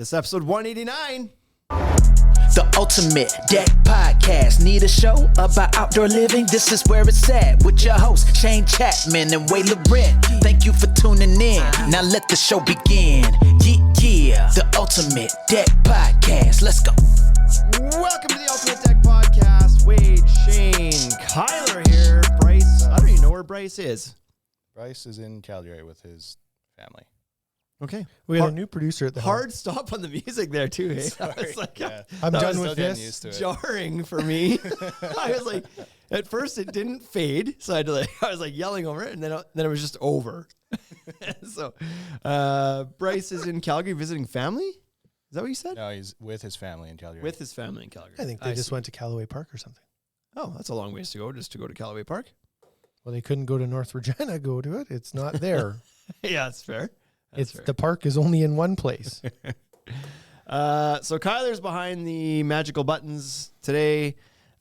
This episode 189. The Ultimate Deck Podcast. Need a show about outdoor living? This is where it's at. With your hosts, Shane Chapman and Way Laurent. Thank you for tuning in. Now let the show begin. Yeah. The Ultimate Deck Podcast. Let's go. Welcome to the Ultimate Deck Podcast. Wade, Shane, Kyler here. Bryce. I don't even know where Bryce is. Bryce is in Calgary with his family. Okay. We got a new producer at the hard stop on the music there too. Hey? Sorry. I was like, Yeah. I'm that done was with getting this. used to it. jarring for me. I was like, at first it didn't fade, so I was like yelling over it, and then it was just over. So, Bryce is in Calgary visiting family. Is that what you said? No, he's with his family in Calgary. With his family in Calgary. I think they just see. went to Callaway Park or something. Oh, that's a long ways to go, just to go to Callaway Park. Well, they couldn't go to North Regina, go to it. It's not there. Yeah, that's fair. That's It's fair. the park is only in one place. So Kyler's behind the magical buttons today.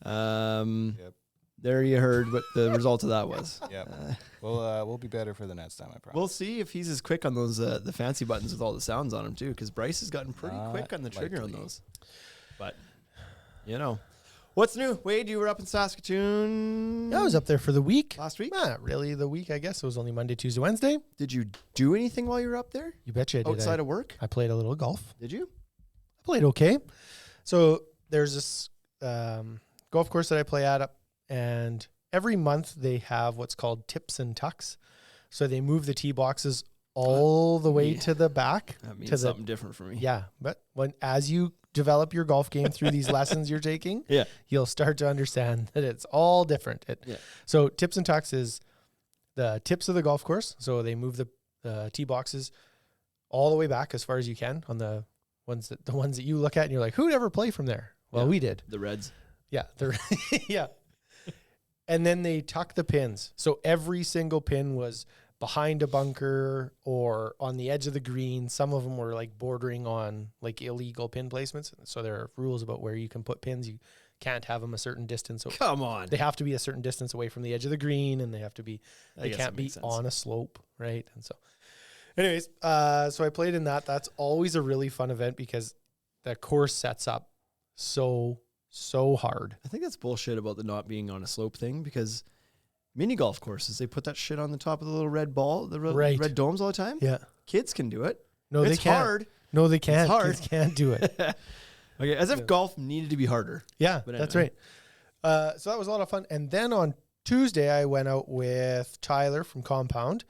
Yep. There you heard what the result of that was. Yep. We'll be better for the next time, I promise. We'll see if he's as quick on those the fancy buttons with all the sounds on them too, because Bryce has gotten pretty quick on the trigger on likely. those. But what's new? Wade, you were up in Saskatoon. I was up there for the week. last week. Not really the week, I guess. It was only Monday, Tuesday, Wednesday. Did you do anything while you were up there You betcha I did. outside of work? I played a little golf. Did you? I played okay. So there's this golf course that I play at, and every month they have what's called tips and tucks. So they move the tee boxes all the way yeah. to the back. That means to the, something different for me. yeah, but as you develop your golf game through these lessons you're taking, Yeah. you'll start to understand that it's all different. Yeah. So tips and tucks is the tips of the golf course. So they move the tee boxes all the way back as far as you can on the ones that you look at and you're like, who'd ever play from there? Well, Yeah. we did. The Reds. Yeah. Yeah. And then they tuck the pins. So every single pin was behind a bunker or on the edge of the green. Some of them were like bordering on like illegal pin placements. So there are rules about where you can put pins. You can't have them a certain distance. So Come on. they have to be a certain distance away from the edge of the green, and they have to be, I they guess can't that be makes sense. on a slope. Right. And so anyways, so I played in that. That's always a really fun event because the course sets up so hard. I think that's bullshit about the not being on a slope thing, because mini golf courses, they put that shit on the top of the little red ball, the Right. red domes all the time. Yeah. Kids can do it. No, It's they can't. hard. No, they can't. hard. Kids can't do it. Okay, as if Yeah. golf needed to be harder. Yeah, But that's anyway. right. So that was a lot of fun. And then on Tuesday, I went out with Tyler from Compound,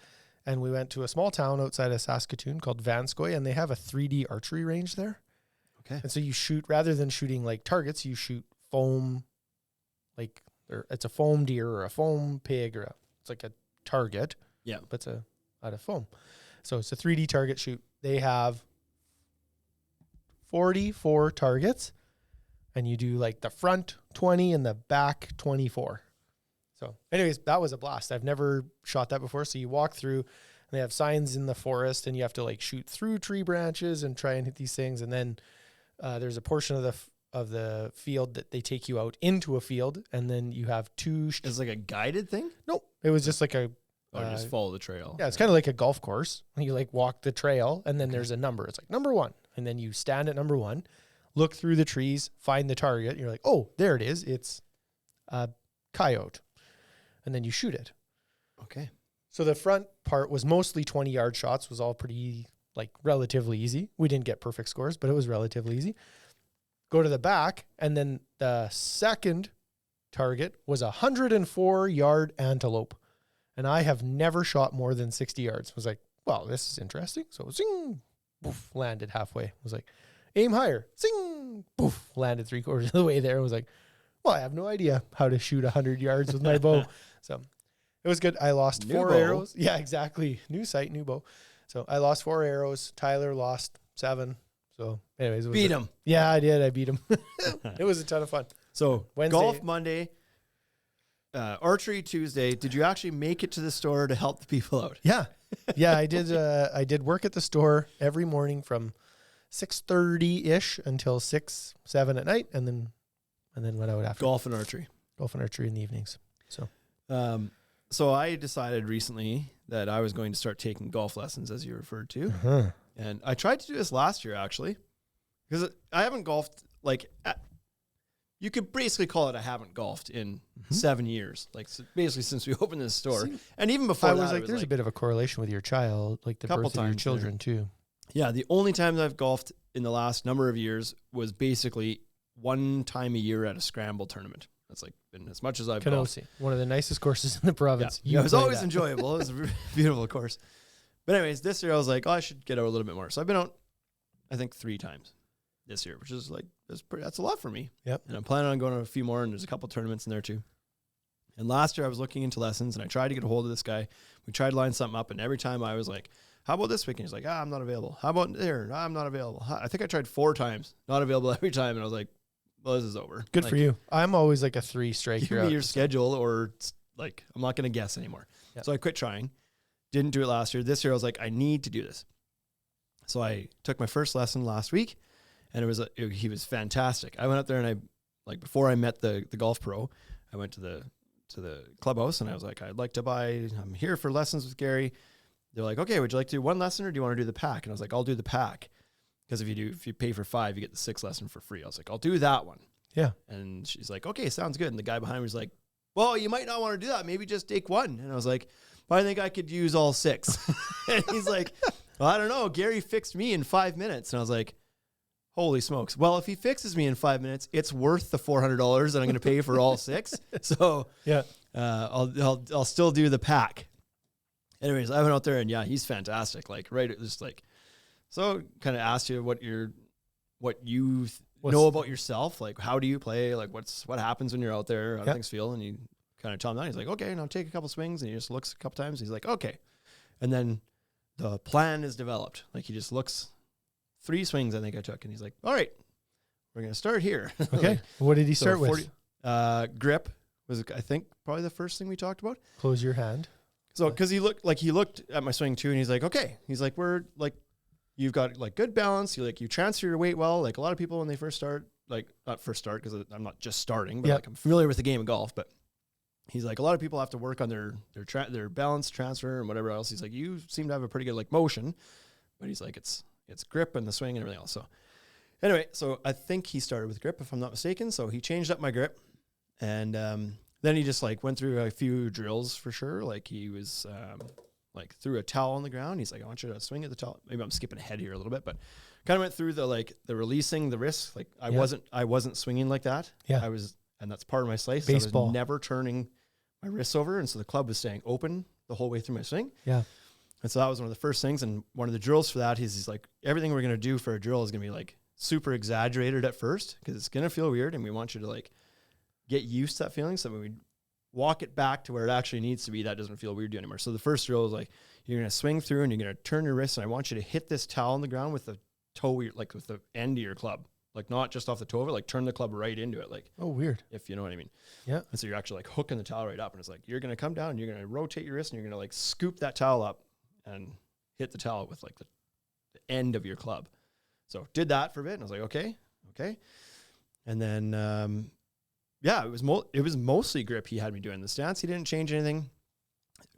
and we went to a small town outside of Saskatoon called Vanscoy, and they have a 3D archery range there. Okay. And so you shoot, rather than shooting like targets, you shoot foam, like it's a foam deer or a foam pig or it's like a target. Yeah. But it's out of foam. So it's a 3D target shoot. They have 44 targets, and you do like the front 20 and the back 24. So anyways, that was a blast. I've never shot that before. So you walk through and they have signs in the forest, and you have to like shoot through tree branches and try and hit these things. And then there's a portion of the field that they take you out into a field, and then you have two. It's like a guided thing? Nope. It was just like a, Or just follow the trail? yeah, it's kind of like a golf course. You like walk the trail, and then there's a number. It's like number 1. And then you stand at number 1, look through the trees, find the target. You're like, oh, there it is. It's a coyote. And then you shoot it. Okay. So the front part was mostly 20-yard shots, was all pretty, like, relatively easy. We didn't get perfect scores, but it was relatively easy. Go to the back, and then the second target was a 104-yard antelope. And I have never shot more than 60 yards. I was like, well, this is interesting. So zing, poof, landed halfway. I was like, aim higher. Zing, poof, landed 3/4 of the way there. I was like, well, I have no idea how to shoot 100 yards with my bow. So it was good. I lost New 4 bow. arrows. Yeah, exactly. New sight, new bow. So I lost 4 arrows. Tyler lost 7. So anyways, it was Beat him. Yeah, I did. I beat him. It was a ton of fun. So Wednesday- golf Monday, archery Tuesday. Did you actually make it to the store to help the people out? Yeah. Yeah, I did. I did work at the store every morning from 6:30-ish until 6, 7 at night, and then went out after Golf and archery. golf and archery in the evenings. So So I decided recently that I was going to start taking golf lessons, as you referred to. Uh-huh. And I tried to do this last year, actually. because I haven't golfed like you could basically call it I haven't golfed in 7 years, like basically since we opened this store, and even before I that, was like, there's a bit of a correlation with your child, like the Couple birth of your times, children too. Yeah, the only times I've golfed in the last number of years was basically one time a year at a scramble tournament. That's like been as much as I've golfed. Kenosi, one of the nicest courses in the province. Yeah, it was always that. enjoyable. It was a beautiful course. But anyways, this year I was like, oh, I should get out a little bit more. So I've been out, I think 3 times this year, which is like, that's a lot for me. Yep. And I'm planning on going to a few more, and there's a couple tournaments in there too. And last year I was looking into lessons, and I tried to get a hold of this guy. We tried to line something up, and every time I was like, how about this weekend? He's like, I'm not available. How about there? I'm not available. I think I tried 4 times, not available every time. And I was like, well, this is over. Good Like, for you. I'm always like a 3 strike. give me your schedule, or like, I'm not going to guess anymore. Yep. So I quit trying. Didn't do it last year. This year I was like, I need to do this. So I took my first lesson last week, and he was fantastic. I went up there, and before I met the golf pro, I went to the clubhouse, and I was like, I'm here for lessons with Gary. They're like, okay, would you like to do 1 lesson, or do you want to do the pack? And I was like, I'll do the pack. Because if you pay for 5, you get the 6th lesson for free. I was like, I'll do that one. Yeah. And she's like, okay, sounds good. And the guy behind me was like, well, you might not want to do that. Maybe just take 1. And I was like, well, I think I could use all 6. And he's like, well, I don't know. Gary fixed me in 5 minutes. And I was like, holy smokes. Well, if he fixes me in 5 minutes, it's worth the $400 that I'm going to pay for all 6. So Yeah. I'll still do the pack. Anyways, I went out there, and yeah, he's fantastic. Like, right, it was like, so kind of asked you what you know about yourself. Like, how do you play? Like, what happens when you're out there? How do things feel? And you kind of tell him that. He's like, okay, now take a couple swings. And he just looks a couple times. He's like, okay. And then the plan is developed. Like, he just looks 3 swings, I think I took. And he's like, all right, we're going to start here. Okay. Like, What did he so start with? grip was, I think, probably the first thing we talked about. Close your hand. So, because he looked at my swing too, and he's like, okay. He's like, we're like, you've got like good balance. You transfer your weight well. Like a lot of people when they first start, like not first start because I'm not just starting, but like I'm familiar with the game of golf. But he's like, a lot of people have to work on their balance transfer and whatever else. He's like, you seem to have a pretty good like motion, but he's like, it's grip and the swing and everything else. So anyway, so I think he started with grip if I'm not mistaken. So he changed up my grip, and then he just like went through a few drills for sure. Like he was like threw a towel on the ground. He's like, I want you to swing at the towel. Maybe I'm skipping ahead here a little bit, but kind of went through the releasing the wrist. Like I wasn't swinging like that. Yeah. I was, and that's part of my slice. Baseball. I was never turning my wrists over, and so the club was staying open the whole way through my swing. Yeah. And so that was one of the first things. And one of the drills for that, he's like, everything we're gonna do for a drill is gonna be like super exaggerated at first because it's gonna feel weird, and we want you to like get used to that feeling. So when we walk it back to where it actually needs to be, that doesn't feel weird anymore. So the first drill is like, you're going to swing through and you're going to turn your wrist, and I want you to hit this towel on the ground with the toe, like with the end of your club, like not just off the toe of it, like turn the club right into it. Like, Oh, weird. if you know what I mean. Yeah. And so you're actually like hooking the towel right up, and it's like, you're going to come down and you're going to rotate your wrist, and you're going to like scoop that towel up and hit the towel with like the end of your club. So did that for a bit, and I was like, okay. And then, yeah, it was mostly grip he had me doing. The stance, he didn't change anything.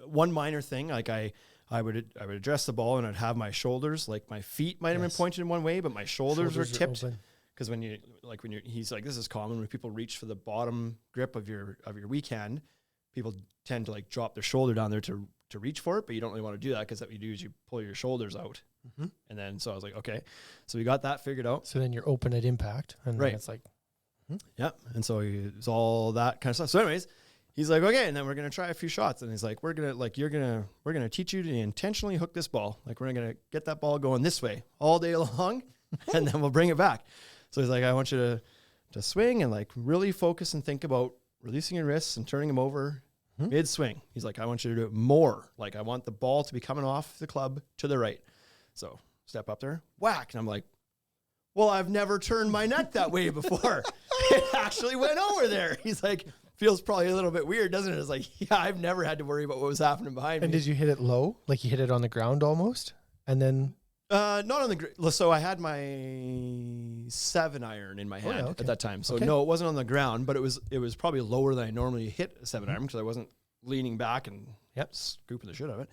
One minor thing, like I would address the ball, and I'd have my shoulders, like my feet might have been pointed in one way, but my shoulders were tipped. Because he's like, this is common when people reach for the bottom grip of your weak hand, people tend to like drop their shoulder down there to reach for it, but you don't really want to do that because what you do is you pull your shoulders out. Mm-hmm. And then, so I was like, okay, so we got that figured out. So then you're open at impact, and Right. then it's like, Yeah. And so it was all that kind of stuff. So anyways, he's like, okay, and then we're going to try a few shots. And he's like, we're going to teach you to intentionally hook this ball. Like we're going to get that ball going this way all day long, and then we'll bring it back. So he's like, I want you to swing and like really focus and think about releasing your wrists and turning them over mid swing. He's like, I want you to do it more. Like I want the ball to be coming off the club to the right. So step up there, whack. And I'm like, well, I've never turned my net that way before. It actually went over there. He's like, feels probably a little bit weird, doesn't it? It's like, yeah, I've never had to worry about what was happening behind me. and did you hit it low? Like you hit it on the ground almost? And then, Not on the so I had my 7-iron in my hand okay. at that time. So Okay. no, it wasn't on the ground, but it was probably lower than I normally hit a 7-iron because I wasn't leaning back and scooping the shit out of it.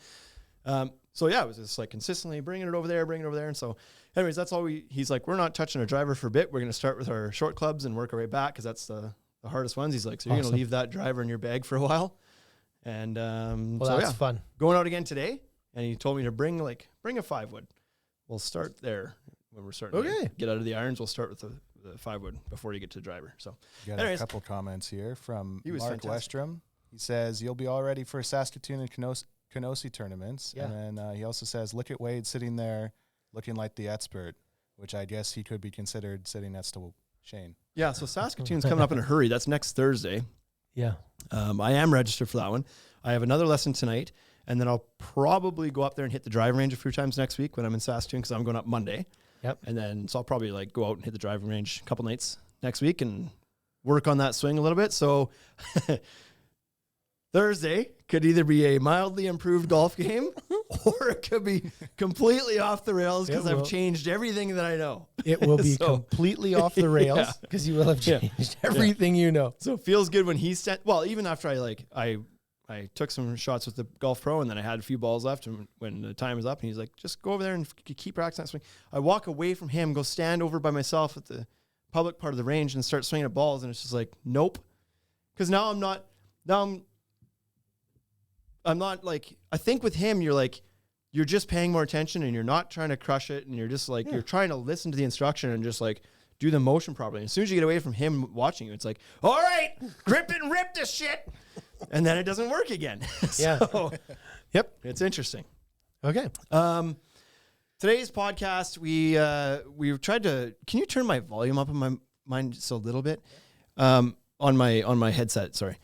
So yeah, it was just like consistently bringing it over there. And so anyways, that's all he's like, we're not touching our driver for a bit. We're going to start with our short clubs and work our way back because that's the hardest ones. He's like, so you're going to leave that driver in your bag for a while. And that's fun. Going out again today. And he told me to bring a 5-wood. We'll start there when we're starting to get out of the irons. We'll start with the 5-wood before you get to the driver. So, got a couple comments here from Mark Westrom. He says, you'll be all ready for Saskatoon and Kenosee tournaments. Yeah. And then he also says, look at Wade sitting there looking like the expert, which I guess he could be considered sitting next to Shane. Yeah, so Saskatoon's coming up in a hurry. That's next Thursday. Yeah. I am registered for that one. I have another lesson tonight, and then I'll probably go up there and hit the driving range a few times next week when I'm in Saskatoon because I'm going up Monday. Yep. And then, so I'll probably like go out and hit the driving range a couple nights next week and work on that swing a little bit. So Thursday could either be a mildly improved golf game or it could be completely off the rails because I've changed everything that I know. It will be completely off the rails because you will have changed everything you know. So it feels good when he sent, well, even after I took some shots with the Golf Pro and then I had a few balls left and when the time was up and he's like, just go over there and keep practicing that swing. I walk away from him, go stand over by myself at the public part of the range and start swinging at balls. And it's just like, nope. Because now I'm not like, I think with him, you're just paying more attention and you're not trying to crush it. And you're just like, you're trying to listen to the instruction and just like do the motion properly. And as soon as you get away from him watching you, it's like, all right, grip it and rip this shit. And then it doesn't work again. So, yep. It's interesting. Okay. Today's podcast, we tried to, can you turn my volume up on mine just a little bit? On my headset, sorry.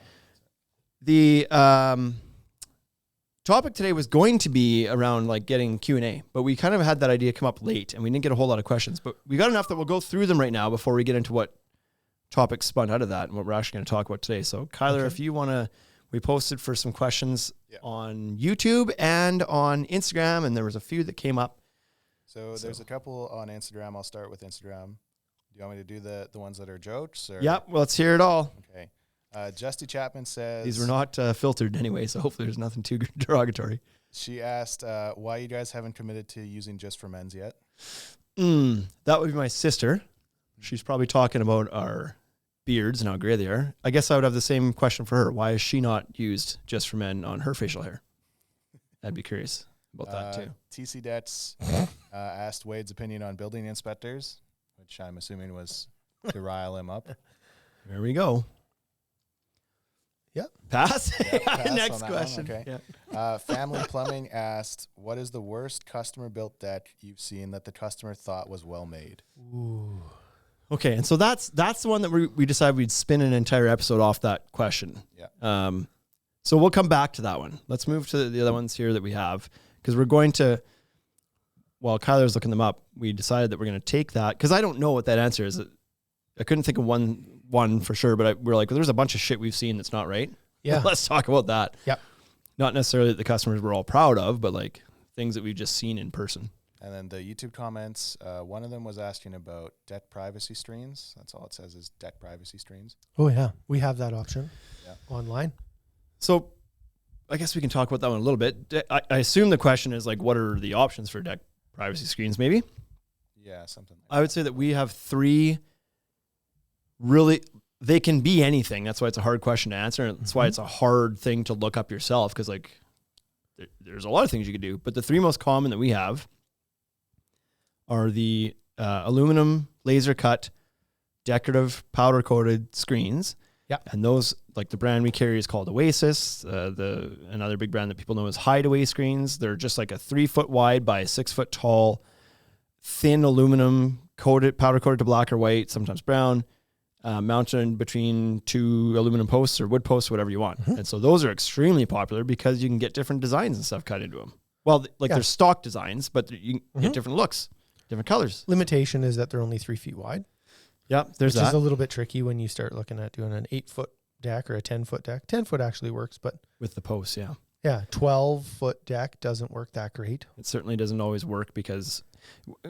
The topic today was going to be around like getting Q&A, but we kind of had that idea come up late and we didn't get a whole lot of questions, but we got enough that we'll go through them right now before we get into what topics spun out of that and what we're actually going to talk about today. So Kyler, if you want to, we posted for some questions on YouTube and on Instagram, and there was a few that came up. So there's a couple on Instagram. I'll start with Instagram. Do you want me to do the ones that are jokes? Or? Yep, well, let's hear it all. Okay. Justy Chapman says... These were not filtered anyway, so hopefully there's nothing too derogatory. She asked why you guys haven't committed to using Just for Men's yet. That would be my sister. She's probably talking about our beards and how gray they are. I guess I would have the same question for her. Why is she not used Just for Men on her facial hair? I'd be curious about that too. TC Debts asked Wade's opinion on building inspectors, which I'm assuming was to rile him up. There we go. Yep. Pass. Pass Next question. Okay. Yeah. Family Plumbing asked, what is the worst customer-built deck you've seen that the customer thought was well made? Ooh. Okay, and so that's the one that we decided we'd spin an entire episode off that question. Yeah. So we'll come back to that one. Let's move to the other ones here that we have because we're going to. While Kyler's looking them up, we decided that we're going to take that because I don't know what that answer is. I couldn't think of one for sure, but we're like, well, there's a bunch of shit we've seen that's not right. Yeah. Let's talk about that. Yep. Not necessarily that the customers were all proud of, but like things that we've just seen in person. And then the YouTube comments, one of them was asking about deck privacy screens. That's all it says is deck privacy screens. Oh, yeah. We have that option online. So I guess we can talk about that one a little bit. I assume the question is like, what are the options for deck privacy screens, maybe? Yeah, something like I would say that we have 3 really, they can be anything. That's why it's a hard question to answer. That's why it's a hard thing to look up yourself because like there's a lot of things you could do. But the 3 most common that we have are the aluminum laser cut decorative powder coated screens. Yeah. And those, like the brand we carry is called Oasis. Another big brand that people know is Hideaway screens. They're just like a 3-foot wide by a 6-foot tall, thin aluminum powder coated to black or white, sometimes brown, mounted between 2 aluminum posts or wood posts, whatever you want. And so those are extremely popular because you can get different designs and stuff cut into them. Well, they're stock designs, but you can get different looks. Different colors. Limitation is that they're only 3 feet wide. Yep, there's which that. is a little bit tricky when you start looking at doing an 8-foot deck or a 10-foot deck. 10-foot actually works, but with the posts, yeah. Yeah, 12-foot deck doesn't work that great. It certainly doesn't always work because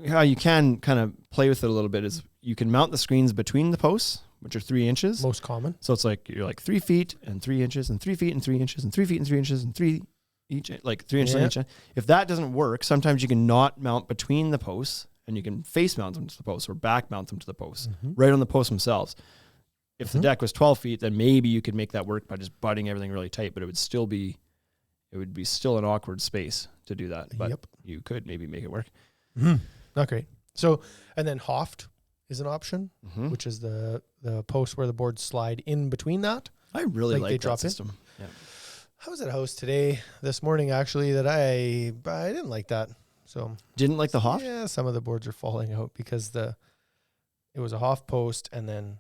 how you can kind of play with it a little bit is you can mount the screens between the posts, which are 3 inches. Most common. So it's like you're like 3 feet and 3 inches and 3 feet and 3 inches and 3 feet and 3 inches and 3 each, like 3 inches on each. If that doesn't work, sometimes you can not mount between the posts and you can face mount them to the post or back mount them to the post, right on the posts themselves. If the deck was 12 feet, then maybe you could make that work by just butting everything really tight, but it would still be an awkward space to do that. But you could maybe make it work. Not great. So, and then Hoft is an option, which is the post where the boards slide in between that. I really Like they like drop that in? system. Yeah. I was at a house this morning actually, that I didn't like that. So Didn't like the Hoft? yeah, some of the boards are falling out because it was a Hoft post and then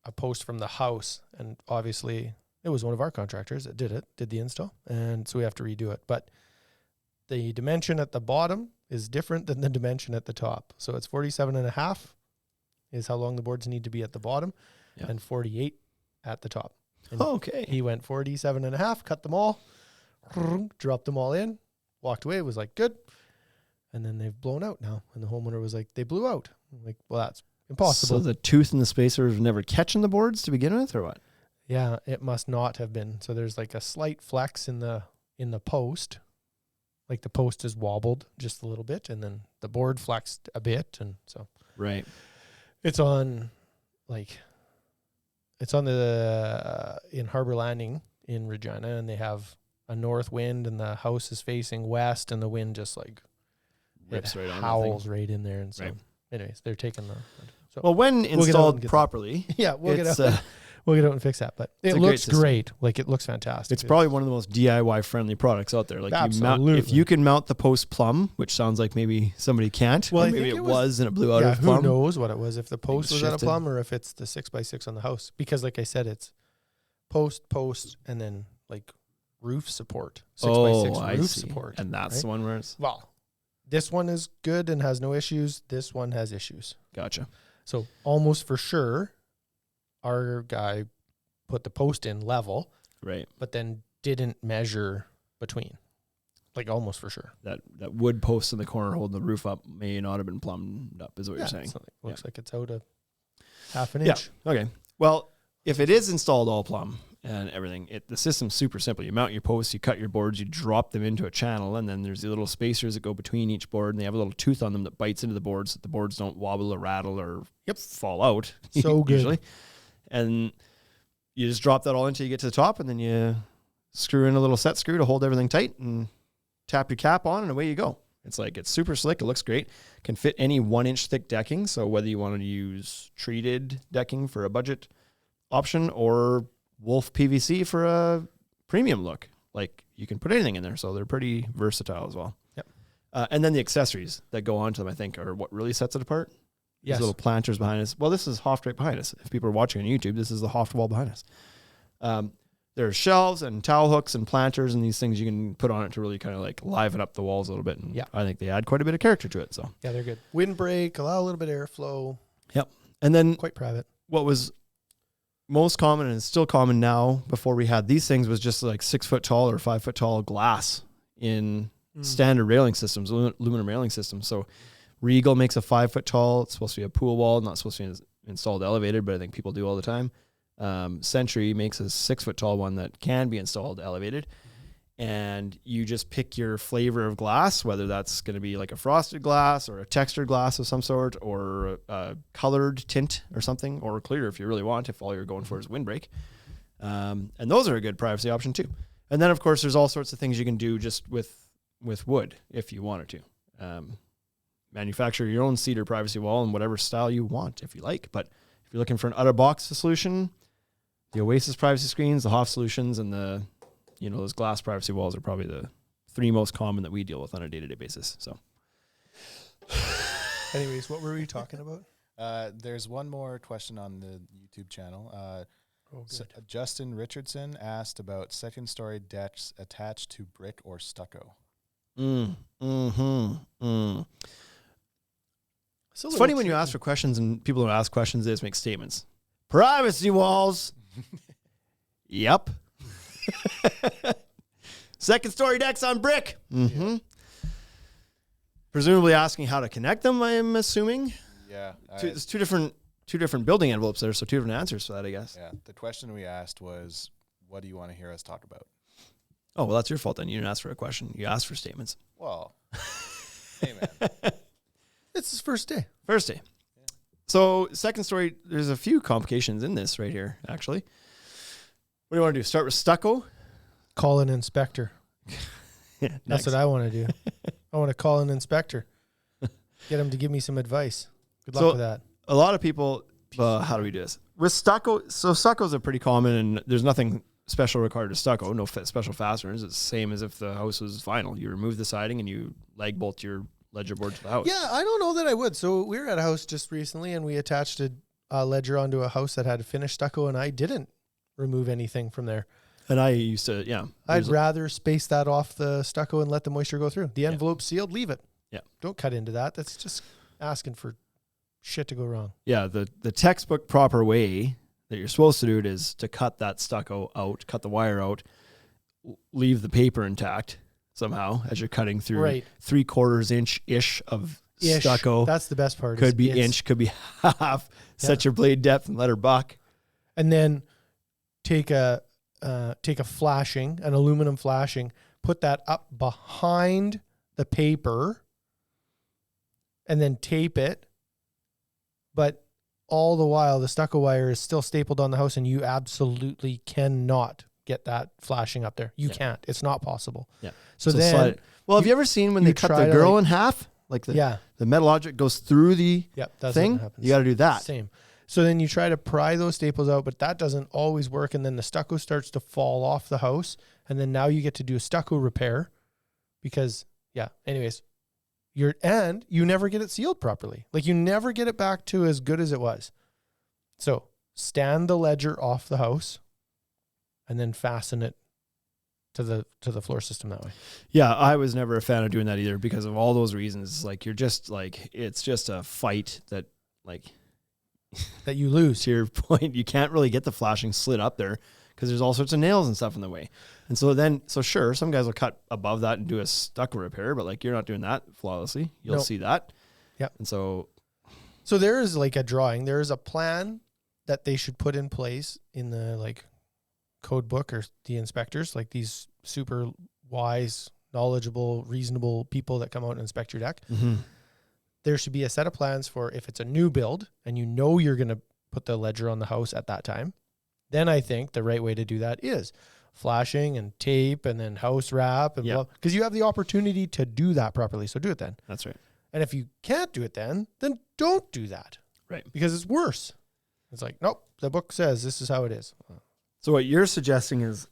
a post from the house, and obviously it was one of our contractors that did the install, and so we have to redo it. But the dimension at the bottom is different than the dimension at the top. So it's 47.5 is how long the boards need to be at the bottom, and 48 at the top. And Okay. he went 47.5, cut them all, dropped them all in, walked away, was like, good. And then they've blown out now. And the homeowner was like, they blew out. I'm like, well, that's impossible. So the tooth and the spacer was never catching the boards to begin with, or what? Yeah, it must not have been. So there's like a slight flex in the post. Like the post is wobbled just a little bit, and then the board flexed a bit, and so Right. it's on the in Harbor Landing in Regina, and they have a north wind, and the house is facing west, and the wind just like Rips right on that howls thing. right in there, and so Right. anyways, they're taking the. So Well, when We'll get out and installed get that. properly, yeah, we'll get it's, out. We'll get out and fix that, but it's it a great looks system. great. Like it looks fantastic. it's probably one of the most DIY friendly products out there. Like you mount, if Absolutely. you can mount the post plumb, which sounds like maybe somebody can't, Well, or I maybe think it it was and it blew out yeah, of who plumb. knows what it was, if the post was at a shifted. plumb or if it's the 6x6 on the house. Because like I said, it's post, and then like roof support. 6x6 I roof see. support. And that's right? the one where it's Well, this one is good and has no issues. This one has issues. gotcha. So almost for sure, our guy put the post in level, Right. but then didn't measure between. Like almost for sure. That wood post in the corner holding the roof up may not have been plumbed up, is what you're saying. It's not like- looks like it's out a half an Yeah. inch. Okay. Well, if it is installed all plumb and everything, the system's super simple. You mount your posts, you cut your boards, you drop them into a channel, and then there's the little spacers that go between each board, and they have a little tooth on them that bites into the boards so that the boards don't wobble or rattle or fall out. So good. Usually. And you just drop that all until you get to the top, and then you screw in a little set screw to hold everything tight and tap your cap on, and away you go. It's super slick. It looks great. Can fit any 1-inch thick decking. So whether you want to use treated decking for a budget option or Wolf PVC for a premium look, like you can put anything in there. So they're pretty versatile as well. Yep. And then the accessories that go onto them, I think, are what really sets it apart. Yes. These little planters behind us. Well, this is Hoft right behind us. If people are watching on YouTube, this is the Hoft wall behind us. There's shelves and towel hooks and planters and these things you can put on it to really kind of like liven up the walls a little bit. And Yeah. I think they add quite a bit of character to it. So Yeah, they're good. Windbreak, allow a little bit of airflow. yep. And then Quite private. what was most common and is still common now before we had these things was just like 6 foot tall or 5 foot tall glass in standard railing systems, aluminum railing systems. So Regal makes a 5 foot tall. It's supposed to be a pool wall, not supposed to be installed elevated, but I think people do all the time. Century makes a 6 foot tall one that can be installed elevated. And you just pick your flavor of glass, whether that's going to be like a frosted glass or a textured glass of some sort or a colored tint or something, or clear if you really want, if all you're going for is windbreak. And those are a good privacy option too. And then of course there's all sorts of things you can do just with wood if you wanted to. Manufacture your own cedar privacy wall in whatever style you want if you like. But if you're looking for an out-of-box solution, the Oasis privacy screens, the Hoft solutions, and those glass privacy walls are probably the 3 most common that we deal with on a day-to-day basis. So, Anyways, what were we talking about? There's one more question on the YouTube channel. Justin Richardson asked about second-story decks attached to brick or stucco. It's funny when you ask for questions and people don't ask questions, they just make statements. Privacy walls. Yep. Second story decks on brick. Mm-hmm. Presumably asking how to connect them, I am assuming. Yeah. There's two different building envelopes there, so 2 different answers for that, I guess. Yeah. The question we asked was, what do you want to hear us talk about? Oh, well, that's your fault then. You didn't ask for a question. You asked for statements. Well, hey, man. It's his first day. First day. So second story, there's a few complications in this right here, actually. What do you want to do? Start with stucco? Call an inspector. Yeah, That's what I want to do. I want to call an inspector. Get him to give me some advice. Good luck with that. A lot of people, how do we do this? With stucco, so stuccos are pretty common and there's nothing special required to stucco, no special fasteners. It's the same as if the house was vinyl. You remove the siding and you leg bolt your ledger board to the house. Yeah, I don't know that I would. So we were at a house just recently and we attached a ledger onto a house that had finished stucco and I didn't remove anything from there. And I used to, yeah. I'd rather space that off the stucco and let the moisture go through. The envelope sealed, leave it. Yeah. Don't cut into that. That's just asking for shit to go wrong. Yeah, the textbook proper way that you're supposed to do it is to cut that stucco out, cut the wire out, leave the paper intact somehow as you're cutting through. Right. 3/4 inch-ish of stucco. That's the best part. Could be inch, could be half. Set your blade depth and let her buck. And then take a flashing, an aluminum flashing, put that up behind the paper and then tape it. But all the while, the stucco wire is still stapled on the house and you absolutely cannot get that flashing up there. You can't. It's not possible. Yeah. So then... Well, have you ever seen when they cut the girl in half? Like the metal object goes through the thing? You got to do that. Same. So then you try to pry those staples out, but that doesn't always work. And then the stucco starts to fall off the house. And then now you get to do a stucco repair because, anyways, you never get it sealed properly. Like you never get it back to as good as it was. So stand the ledger off the house and then fasten it to the floor system that way. Yeah, I was never a fan of doing that either because of all those reasons. Like you're just like, it's just a fight that like... that you lose. To your point, you can't really get the flashing slid up there because there's all sorts of nails and stuff in the way. And so sure, some guys will cut above that and do a stucco repair, but like you're not doing that flawlessly. You'll see that. Yeah. And so there is like a drawing. There is a plan that they should put in place in the like code book or the inspectors, like these super wise, knowledgeable, reasonable people that come out and inspect your deck. Mm-hmm. There should be a set of plans for if it's a new build and you know you're going to put the ledger on the house at that time, then I think the right way to do that is flashing and tape and then house wrap and blah, because you have the opportunity to do that properly. So do it then. That's right. And if you can't do it then don't do that. Right. Because it's worse. It's like, nope, the book says this is how it is. So what you're suggesting is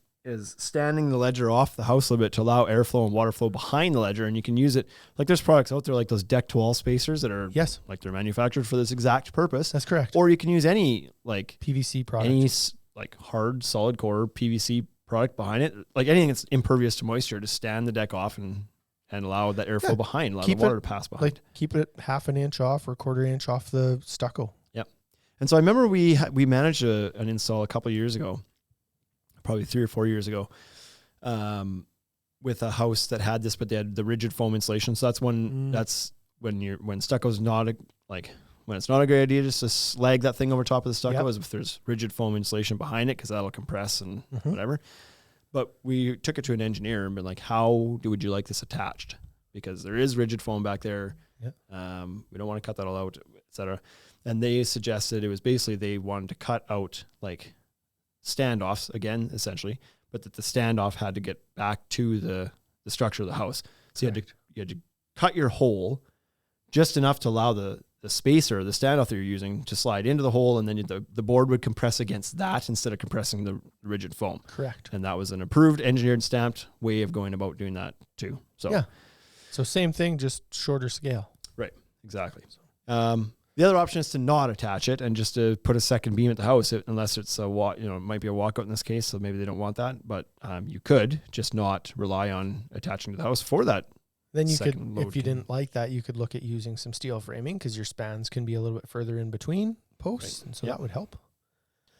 standing the ledger off the house a little bit to allow airflow and water flow behind the ledger, and you can use it like there's products out there like those deck to wall spacers that are like they're manufactured for this exact purpose. That's correct. Or you can use any like PVC product, any like hard solid core PVC product behind it, like anything that's impervious to moisture, to stand the deck off and allow that airflow behind, allow the water to pass behind. Like keep it 1/2 inch off or 1/4 inch off the stucco. Yep. And so I remember we managed an install a couple of years ago, probably 3 or 4 years ago, with a house that had this, but they had the rigid foam insulation. So that's when stucco's not when it's not a great idea just to slag that thing over top of the stucco, as if there's rigid foam insulation behind it, because that'll compress and whatever. But we took it to an engineer and been like, how would you like this attached? Because there is rigid foam back there. Yep. We don't want to cut that all out, et cetera. And they suggested it was basically they wanted to cut out like standoffs again, essentially, but that the standoff had to get back to the structure of the house. So you had to cut your hole just enough to allow the spacer, the standoff that you're using, to slide into the hole, and then the board would compress against that instead of compressing the rigid foam. Correct. And that was an approved, engineered, stamped way of going about doing that too. So so same thing, just shorter scale. Right. Exactly. The other option is to not attach it and just to put a second beam at the house, unless it's it might be a walkout in this case, so maybe they don't want that. But you could just not rely on attaching to the house for that. Then you could, if you didn't like that, you could look at using some steel framing, because your spans can be a little bit further in between posts, and so that would help.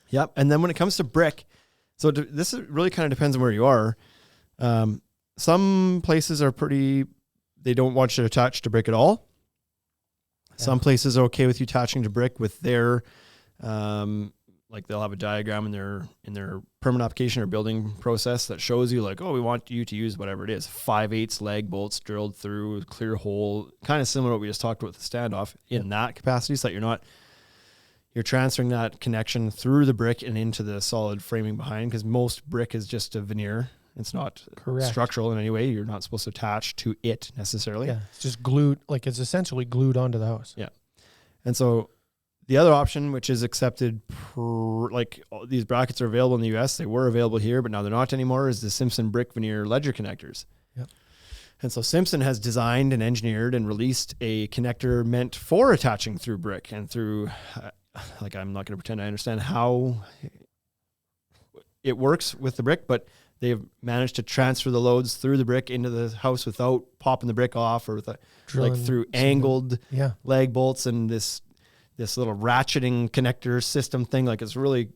Yep. And then when it comes to brick, so this really kind of depends on where you are. Some places are they don't want you to attach to brick at all. Some places are okay with you attaching to brick with their like they'll have a diagram in their permit application or building process that shows you like, oh, we want you to use whatever it is, 5/8 lag bolts drilled through, clear hole, kind of similar to what we just talked about with the standoff in that capacity, so that you're transferring that connection through the brick and into the solid framing behind, because most brick is just a veneer. It's not structural in any way. You're not supposed to attach to it necessarily. Yeah, it's just glued, like it's essentially glued onto the house. Yeah. And so the other option, which is accepted, these brackets are available in the US, they were available here, but now they're not anymore, is the Simpson brick veneer ledger connectors. Yep. And so Simpson has designed and engineered and released a connector meant for attaching through brick and through, I'm not going to pretend I understand how it works with the brick, but they've managed to transfer the loads through the brick into the house without popping the brick off, or with through angled lag bolts and this little ratcheting connector system thing. Like it's a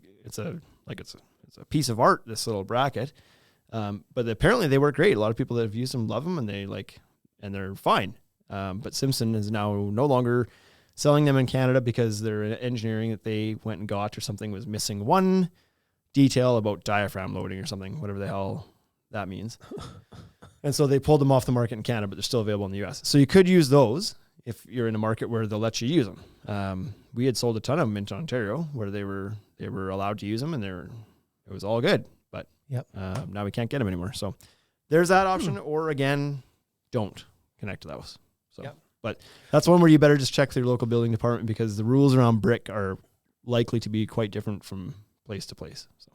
piece of art, this little bracket. But apparently they work great. A lot of people that have used them love them, and they're fine. But Simpson is now no longer selling them in Canada because their engineering that they went and got or something was missing one detail about diaphragm loading or something, whatever the hell that means. And so they pulled them off the market in Canada, but they're still available in the US. So you could use those if you're in a market where they'll let you use them. We had sold a ton of them into Ontario where they were allowed to use them, and it was all good. But now we can't get them anymore. So there's that option. Or again, don't connect to those. So, but that's one where you better just check with your local building department, because the rules around brick are likely to be quite different from place to place. So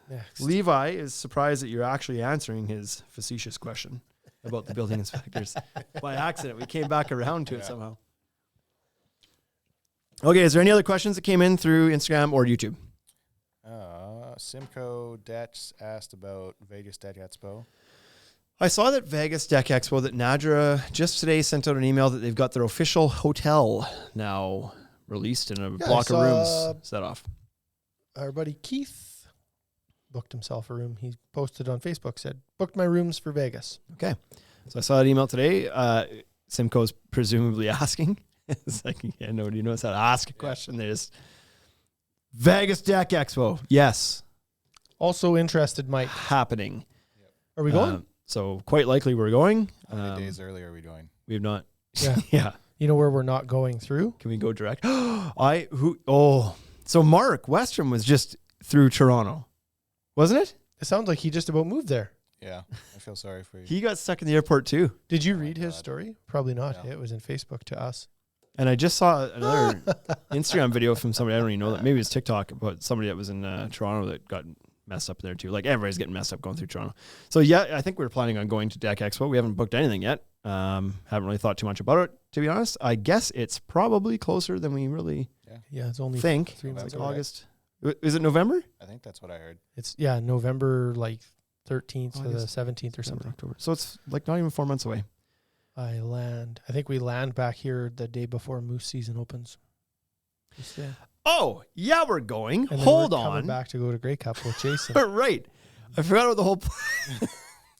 Next. Levi is surprised that you're actually answering his facetious question about the building inspectors by accident. We came back around to it somehow. Okay, is there any other questions that came in through Instagram or YouTube? Simcoe Detch asked about Vegas Deck Expo. I saw that Vegas Deck Expo, that Nadra just today sent out an email that they've got their official hotel now released in a block of rooms set off. Our buddy Keith booked himself a room. He posted on Facebook, said, booked my rooms for Vegas. Okay. So I saw that email today. Simcoe's presumably asking. It's like, nobody knows how to ask a question. There's Vegas Deck Expo. Yes. Also interested, Mike. Happening. Are we going? So quite likely we're going. How many days early are we going? We have not. Yeah. Yeah. You know where we're not going through? Can we go direct? So Mark Westrom was just through Toronto, wasn't it? It sounds like he just about moved there. Yeah. I feel sorry for you. He got stuck in the airport too. Did you read his story? Probably not. Yeah. It was in Facebook to us. And I just saw another Instagram video from somebody, I don't even know that, maybe it's TikTok, about somebody that was in Toronto that got messed up there too. Like everybody's getting messed up going through Toronto. So yeah, I think we're planning on going to Deck Expo. We haven't booked anything yet. Haven't really thought too much about it, to be honest. I guess it's probably closer than we really it's only think. 3 months like away. August. Is it November? I think that's what I heard. It's November 13th to the 17th or something. October. So it's like not even 4 months away. I think we land back here the day before moose season opens. Oh, yeah, we're going. And Hold we're on. coming back to go to Grey Cup with Jason. Right. I forgot about the whole plan.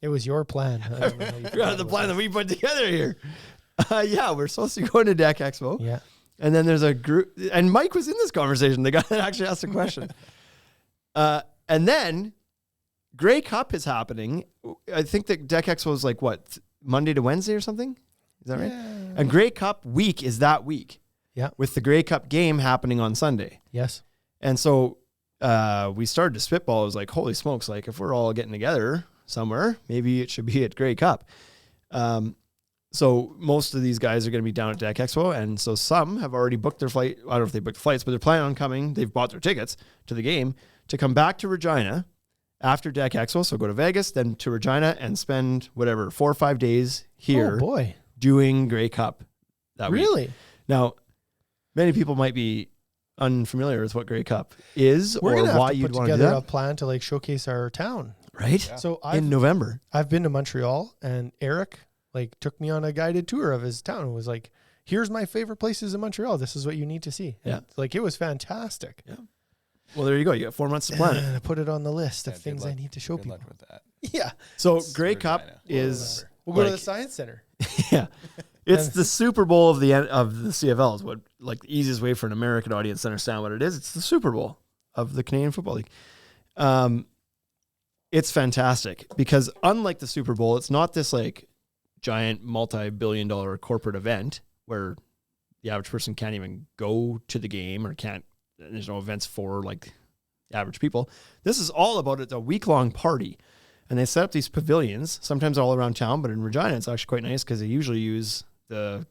It was your plan. I don't know how you forgot the plan that we put together here. We're supposed to go to Deck Expo. Yeah. And then there's a group, and Mike was in this conversation, the guy that actually asked the question. And then Grey Cup is happening. I think that Deck Expo is like what, Monday to Wednesday or something? Is that right? And Grey Cup week is that week. Yeah. With the Grey Cup game happening on Sunday. Yes. And so we started to spitball. It was like, holy smokes, like if we're all getting together somewhere, maybe it should be at Grey Cup. So most of these guys are going to be down at Deck Expo. And so some have already booked their flight. I don't know if they booked flights, but they're planning on coming. They've bought their tickets to the game to come back to Regina after Deck Expo. So go to Vegas, then to Regina, and spend 4 or 5 days here doing Grey Cup that week. Really? Now, many people might be unfamiliar with what Grey Cup is or why you'd want to do together that. a plan to showcase our town. Right? Yeah. So in November. I've been to Montreal, and Eric took me on a guided tour of his town and was like, here's my favorite places in Montreal. This is what you need to see. Yeah. And, it was fantastic. Yeah. Well, there you go. You got 4 months to plan it. And I put it on the list of things good I luck. need to show Good people. luck with that. Yeah. So It's Grey Regina. Cup is We'll go to the Science Center. yeah. It's the Super Bowl of the CFL is what like the easiest way for an American audience to understand what it is. It's the Super Bowl of the Canadian Football League. It's fantastic because unlike the Super Bowl, it's not this like giant multi-billion-dollar corporate event where the average person can't even go to the game or there's no events for like average people. This is all about it's a week-long party. And they set up these pavilions, sometimes all around town, but in Regina, it's actually quite nice because they usually use the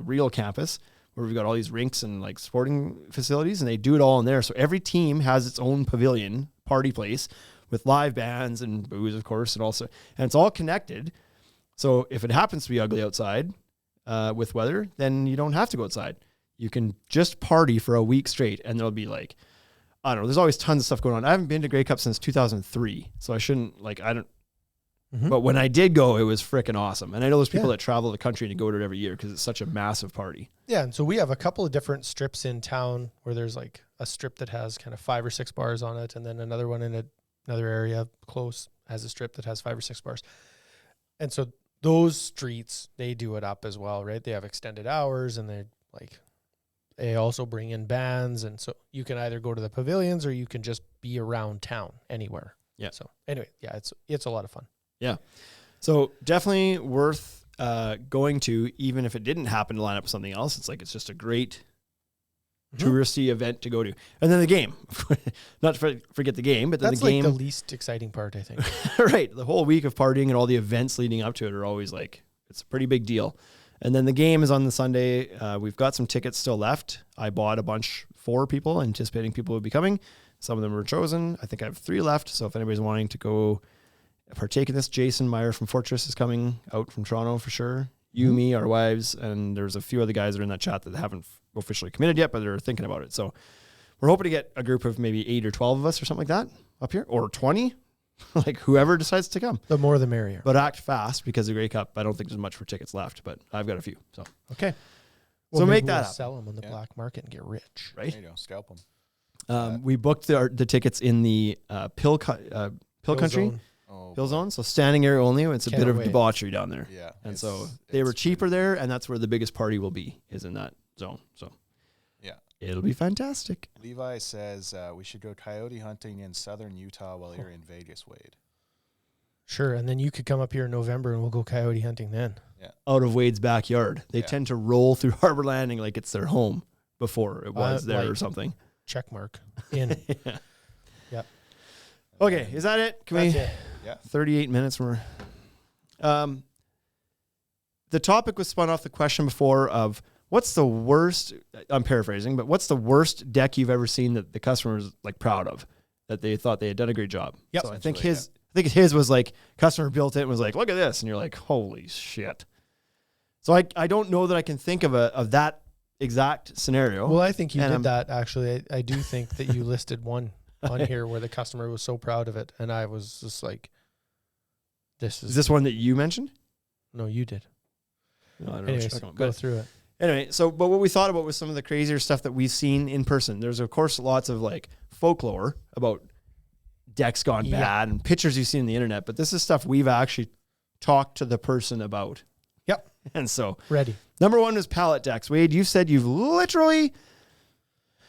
real campus where we've got all these rinks and like sporting facilities, and they do it all in there. So every team has its own pavilion party place with live bands and booze, of course, and it's all connected. So if it happens to be ugly outside with weather, then you don't have to go outside. You can just party for a week straight, and there'll be like, I don't know. There's always tons of stuff going on. I haven't been to Grey Cup since 2003, so I shouldn't but when I did go, it was freaking awesome. And I know there's people that travel the country to go to it every year because it's such a massive party. Yeah, and so we have a couple of different strips in town where there's like a strip that has kind of 5 or 6 bars on it, and then another one in another area close has a strip that has 5 or 6 bars. And so those streets, they do it up as well, right? They have extended hours, and they also bring in bands, and so you can either go to the pavilions or you can just be around town anywhere. Yeah. So anyway, yeah, it's a lot of fun. Yeah. So definitely worth going to, even if it didn't happen to line up with something else. It's just a great touristy event to go to. And then the game, not to forget the game, but then that's the game. That's like the least exciting part, I think. Right. The whole week of partying and all the events leading up to it are always like, it's a pretty big deal. And then the game is on the Sunday. We've got some tickets still left. I bought a bunch for people, anticipating people would be coming. Some of them were chosen. I think I have 3 left. So if anybody's wanting to go partake in this, Jason Meyer from Fortress is coming out from Toronto for sure. You, me, our wives, and there's a few other guys that are in that chat that haven't officially committed yet, but they're thinking about it. So we're hoping to get a group of maybe 8 or 12 of us or something like that up here, or 20, like whoever decides to come. The more the merrier. But act fast because of the Grey Cup. I don't think there's much for tickets left, but I've got a few. So okay. Well, so make that up. Sell them on the black market and get rich. Right? There you go. Scalp them. We booked the tickets in the Pill Country. Zone. Pill Zone, so standing area only. It's a bit of debauchery down there. Yeah. And so they were cheaper there, and that's where the biggest party will be, is in that zone. So yeah, it'll be fantastic. Levi says we should go coyote hunting in southern Utah while you're in Vegas, Wade. Sure, and then you could come up here in November and we'll go coyote hunting then. Yeah. Out of Wade's backyard. They tend to roll through Harbor Landing like it's their home before it was there or something. Check mark. In. Yeah. Yep. Okay, is that it? Can That's we? it. Yeah. 38 minutes. The topic was spun off the question before of what's the worst, I'm paraphrasing, but what's the worst deck you've ever seen that the customer is like proud of, that they thought they had done a great job? Yep. So I think his was like, customer built it and was like, look at this. And you're like, holy shit. So I don't know that I can think of that exact scenario. Well, I think you did that actually. I do think that you listed one on here where the customer was so proud of it. And I was just like, is this one that you mentioned? No, you did. No, I don't Anyways, know. go through it. Anyway, but what we thought about was some of the crazier stuff that we've seen in person. There's, of course, lots of like folklore about decks gone bad and pictures you've seen on the internet, but this is stuff we've actually talked to the person about. Yep. And so, ready. Number 1 was pallet decks. Wade, you said you've literally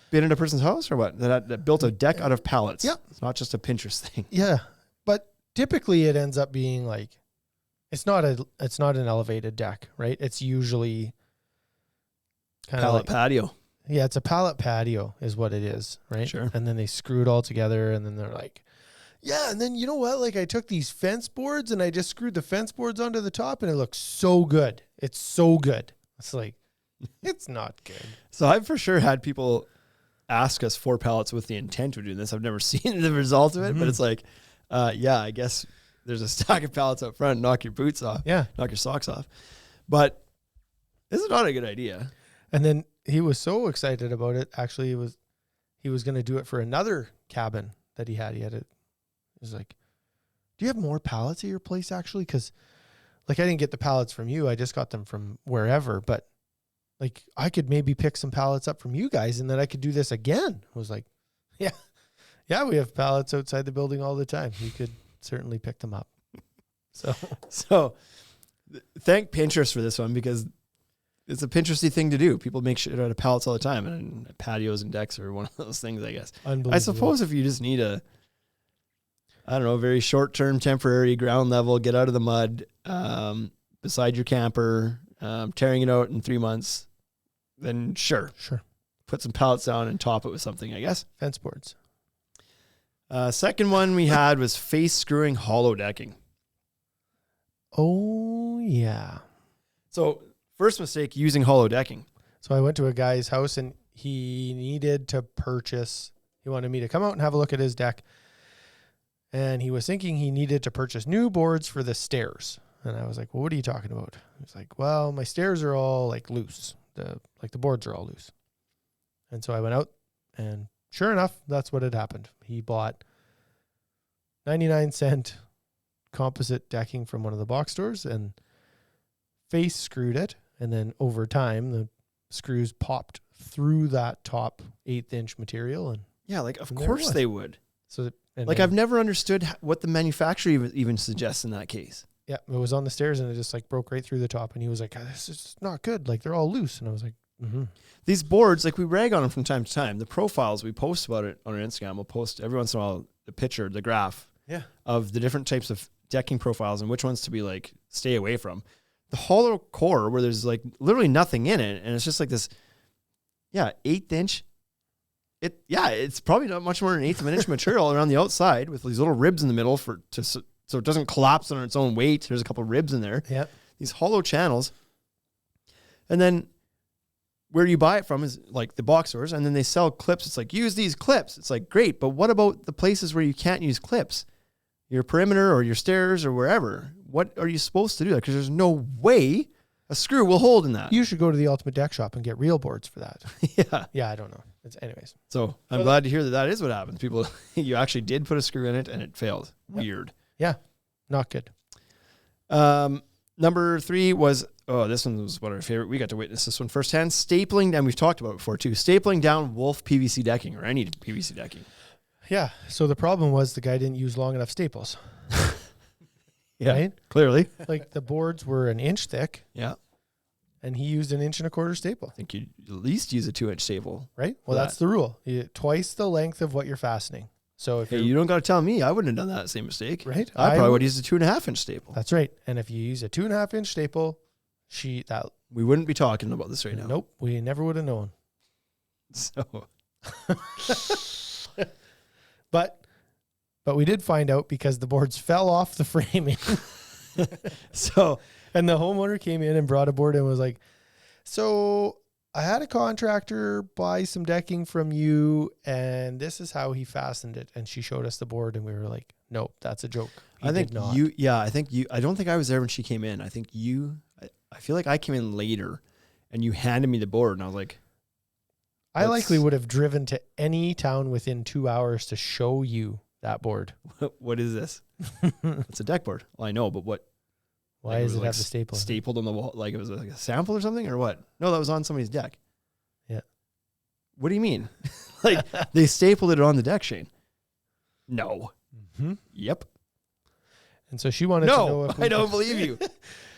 been in a person's house or what? That built a deck out of pallets. Yep. It's not just a Pinterest thing. Yeah. But typically it ends up being like, it's not an elevated deck, right? It's usually kind of pallet patio. Yeah, it's a pallet patio is what it is, right? Sure. And then they screw it all together, and then they're like, yeah, and then you know what? Like I took these fence boards and I just screwed the fence boards onto the top, and it looks so good. It's so good. It's like, it's not good. So I've for sure had people ask us for pallets with the intent of doing this. I've never seen the result of it, but it's like, yeah, I guess there's a stack of pallets up front. Knock your boots off. Yeah. Knock your socks off. But this is not a good idea. And then he was so excited about it. Actually, he was going to do it for another cabin that he had. He was like, do you have more pallets at your place actually? Because like I didn't get the pallets from you. I just got them from wherever. But like I could maybe pick some pallets up from you guys and then I could do this again. I was like, yeah, we have pallets outside the building all the time. You could certainly pick them up. So thank Pinterest for this one because it's a Pinteresty thing to do. People make shit out of pallets all the time, and patios and decks are one of those things, I guess. I suppose if you just need a very short-term, temporary ground level, get out of the mud, beside your camper, tearing it out in 3 months, then sure. Put some pallets down and top it with something, I guess. Fence boards. Second one we had was face screwing hollow decking. Oh, yeah. So first mistake, using hollow decking. So I went to a guy's house and he wanted me to come out and have a look at his deck. And he was thinking he needed to purchase new boards for the stairs. And I was like, well, what are you talking about? He's like, well, my stairs are all like loose. The boards are all loose. And so I went out and sure enough, that's what had happened. He bought 99-cent composite decking from one of the box stores and face screwed it. And then over time, the screws popped through that top 1/8-inch material. And yeah, like of course they would. So like I've never understood what the manufacturer even suggests in that case. Yeah, it was on the stairs and it just like broke right through the top. And he was like, this is not good. Like they're all loose. And I was like, These boards, like we rag on them from time to time. The profiles we post about it on our Instagram. We'll post every once in a while the picture, the graph of the different types of decking profiles and which ones to be like stay away from. The hollow core where there's like literally nothing in it and it's just like this, 1/8-inch. It's probably not much more than 1/8 of an inch material around the outside with these little ribs in the middle so it doesn't collapse on its own weight. There's a couple of ribs in there. Yeah, these hollow channels, and then where you buy it from is like the box stores, and then they sell clips. It's like, use these clips. It's like, great, but what about the places where you can't use clips? Your perimeter or your stairs or wherever. What are you supposed to do that? Because there's no way a screw will hold in that. You should go to the Ultimate Deck Shop and get real boards for that. Yeah, I don't know. Anyways. So I'm glad to hear that is what happens. People, you actually did put a screw in it and it failed. Yep. Weird. Yeah, not good. Number 3 was, this one was one of our favorite. We got to witness this one firsthand. Stapling, and we've talked about it before too, stapling down Wolf PVC decking or any PVC decking. Yeah. So the problem was the guy didn't use long enough staples. Yeah, right? Clearly. Like the boards were 1 inch thick. Yeah. And he used 1 1/4 inch staple. I think you'd at least use a 2-inch staple. Right? Well, that's the rule. Twice the length of what you're fastening. So if you don't got to tell me, I wouldn't have done that same mistake. Right? I probably would use a 2.5-inch staple. That's right. And if you use a 2.5-inch staple, we wouldn't be talking about this right now. Nope. We never would have known. So, but we did find out because the boards fell off the framing. And the homeowner came in and brought a board and was like, so I had a contractor buy some decking from you and this is how he fastened it. And she showed us the board and we were like, nope, that's a joke. I don't think I was there when she came in. I think I feel like I came in later and you handed me the board and I was like, I likely would have driven to any town within 2 hours to show you that board. What is this? It's a deck board. Well, I know, but what? Why does it have the staple? Stapled on the wall, like it was like a sample or something, or what? No, that was on somebody's deck. Yeah. What do you mean? Like they stapled it on the deck, Shane? No. Mm-hmm. Yep. And so she wanted to know if I don't believe you.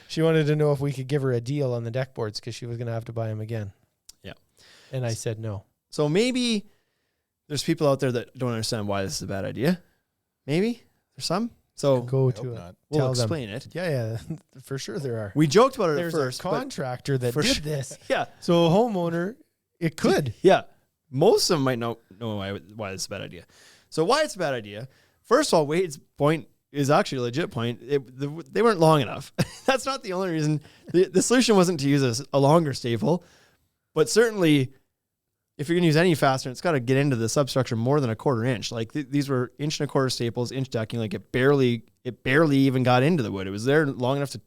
She wanted to know if we could give her a deal on the deck boards because she was going to have to buy them again. Yeah. And I said no. So maybe there's people out there that don't understand why this is a bad idea. Maybe there's some. So we'll explain it. Yeah, for sure there are. We joked about it at first. There's a contractor that did this. Yeah. So a homeowner, it could. Yeah. Most of them might know why it's a bad idea. So why it's a bad idea. First of all, Wade's point is actually a legit point. They weren't long enough. That's not the only reason. The solution wasn't to use a longer staple, but certainly if you're going to use any fastener, it's got to get into the substructure more than 1/4 inch. Like these were 1 1/4 staples, inch decking. Like it barely even got into the wood. It was there long enough to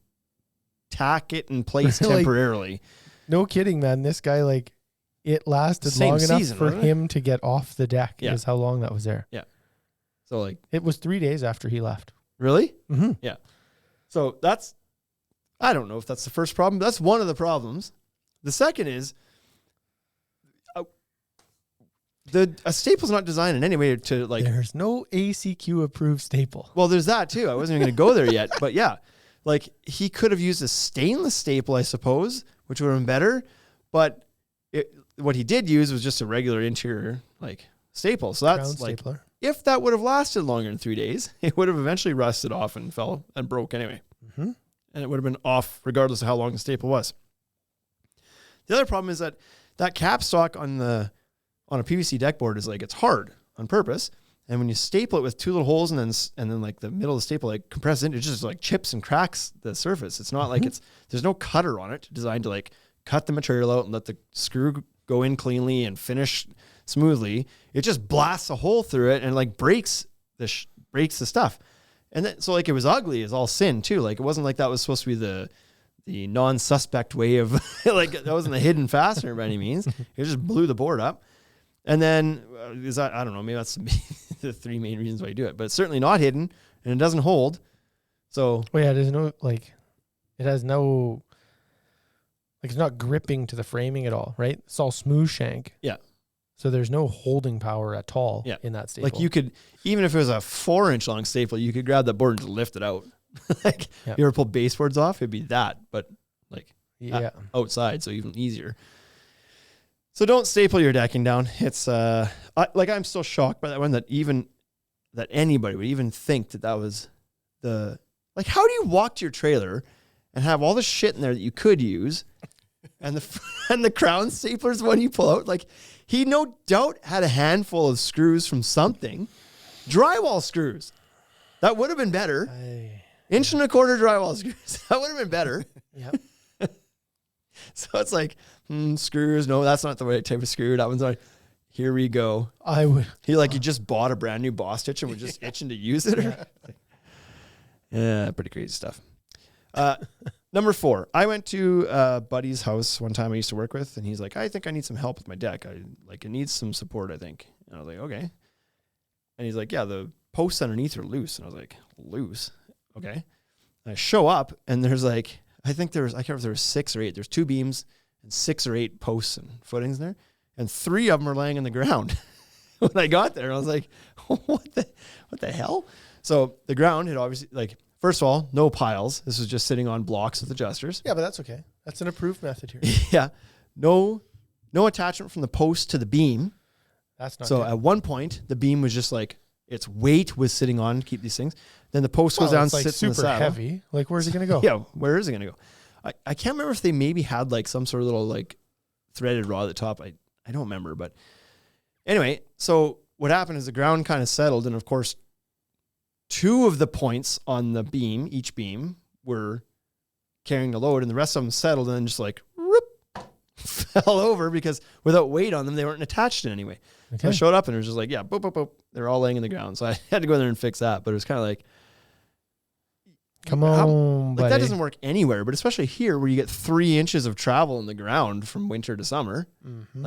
tack it in place temporarily. No kidding, man. This guy, like, it lasted long enough for him to get off the deck. Yeah. Is how long that was there. Yeah. So like it was 3 days after he left. Really? Mm-hmm. Yeah. So I don't know if that's the first problem. That's one of the problems. The second is a staple's not designed in any way to like. There's no ACQ approved staple. Well, there's that too. I wasn't even going to go there yet, but yeah, like he could have used a stainless staple, I suppose, which would have been better. But what he did use was just a regular interior like staple. So that's Crown like, stapler. if that would have lasted longer than 3 days, it would have eventually rusted off and fell and broke anyway. Mm-hmm. And it would have been off regardless of how long the staple was. The other problem is that capstock on a PVC deck board is like, it's hard on purpose. And when you staple it with two little holes and then like the middle of the staple like compresses in, it just like chips and cracks the surface. It's not like there's no cutter on it designed to like cut the material out and let the screw go in cleanly and finish smoothly. It just blasts a hole through it and like breaks the stuff. And then, so like it was ugly as all sin too. Like it wasn't like that was supposed to be the non-suspect way of like, that wasn't a hidden fastener by any means. It just blew the board up. And then I don't know, maybe that's the three main reasons why you do it, but it's certainly not hidden and it doesn't hold. So there's no like, it has no, like it's not gripping to the framing at all, right? It's all smooth shank. Yeah. So there's no holding power at all in that staple. Like you could, even if it was a 4-inch long staple, you could grab that board and just lift it out. Like you ever pull baseboards off, it'd be that, but like outside, so even easier. So don't staple your decking down. It's I'm still shocked by that one that anybody would even think that was like, how do you walk to your trailer and have all the shit in there that you could use and the crown stapler's one you pull out? Like he no doubt had a handful of screws from something, drywall screws. That would have been better. 1.25 drywall screws. That would have been better. Yep. So it's like, screws. No, that's not the right type of screw. That one's not. Here we go. You just bought a brand new Boss Stitch and was just itching to use it. Yeah, pretty crazy stuff. Number 4, I went to a buddy's house one time I used to work with, and he's like, I think I need some help with my deck. It needs some support, I think. And I was like, okay. And he's like, yeah, the posts underneath are loose. And I was like, loose? Okay. And I show up, and there's like, I can't remember if there was 6 or 8. There's 2 beams and 6 or 8 posts and footings there. And 3 of them are laying on the ground when I got there. And I was like, what the hell? So the ground had obviously, like, first of all, no piles. This was just sitting on blocks with adjusters. Yeah, but that's okay. That's an approved method here. Yeah. No attachment from the post to the beam. That's not so good. At one point, the beam was just like, its weight was sitting on to keep these things. Then the post goes down, it's sits like in the super saddle. heavy. Like, where's it going to go? Yeah, where is it going to go? I can't remember if they maybe had like some sort of little like threaded rod at the top. I don't remember. But anyway, so what happened is the ground kind of settled. And of course, 2 of the points on the beam, each beam, were carrying the load. And the rest of them settled and then just like fell over because without weight on them, they weren't attached in any way. Okay. So I showed up and it was just like, yeah, boop, boop, boop. They're all laying in the ground. So I had to go in there and fix that. But it was kind of like, come on, like that doesn't work anywhere, but especially here where you get 3 inches of travel in the ground from winter to summer. Mm-hmm.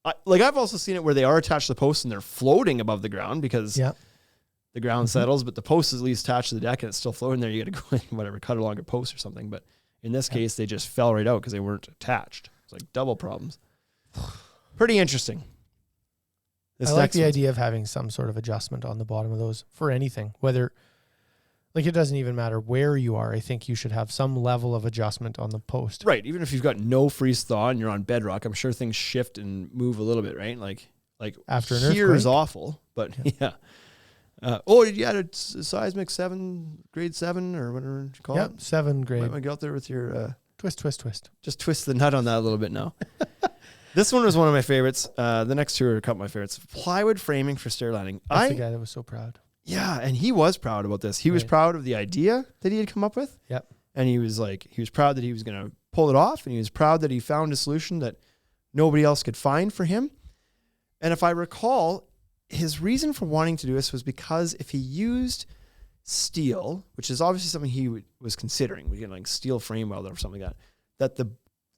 I've also seen it where they are attached to the posts and they're floating above the ground because the ground settles, but the post is at least attached to the deck and it's still floating there. You got to go in, whatever, cut along a post or something. But in this case, they just fell right out because they weren't attached. It's like double problems. Pretty interesting. I like the idea of having some sort of adjustment on the bottom of those for anything, whether like it doesn't even matter where you are. I think you should have some level of adjustment on the post. Right. Even if you've got no freeze thaw and you're on bedrock, I'm sure things shift and move a little bit, right? Like after an earthquake. Here is awful, but yeah. Did you add a seismic 7, grade 7 or whatever you call it? 7 grade. Might get out there with your twist. Just twist the nut on that a little bit now. This one was one of my favorites. The next 2 are a couple of my favorites. Plywood framing for stair landing. That's the guy that was so proud. Yeah, and he was proud about this. He was proud of the idea that he had come up with. Yep. And he was proud that he was going to pull it off, and he was proud that he found a solution that nobody else could find for him. And if I recall, his reason for wanting to do this was because if he used steel, which is obviously something he was considering, we get like steel frame welder or something like that the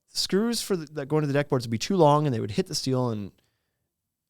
screws that go into the deck boards would be too long and they would hit the steel and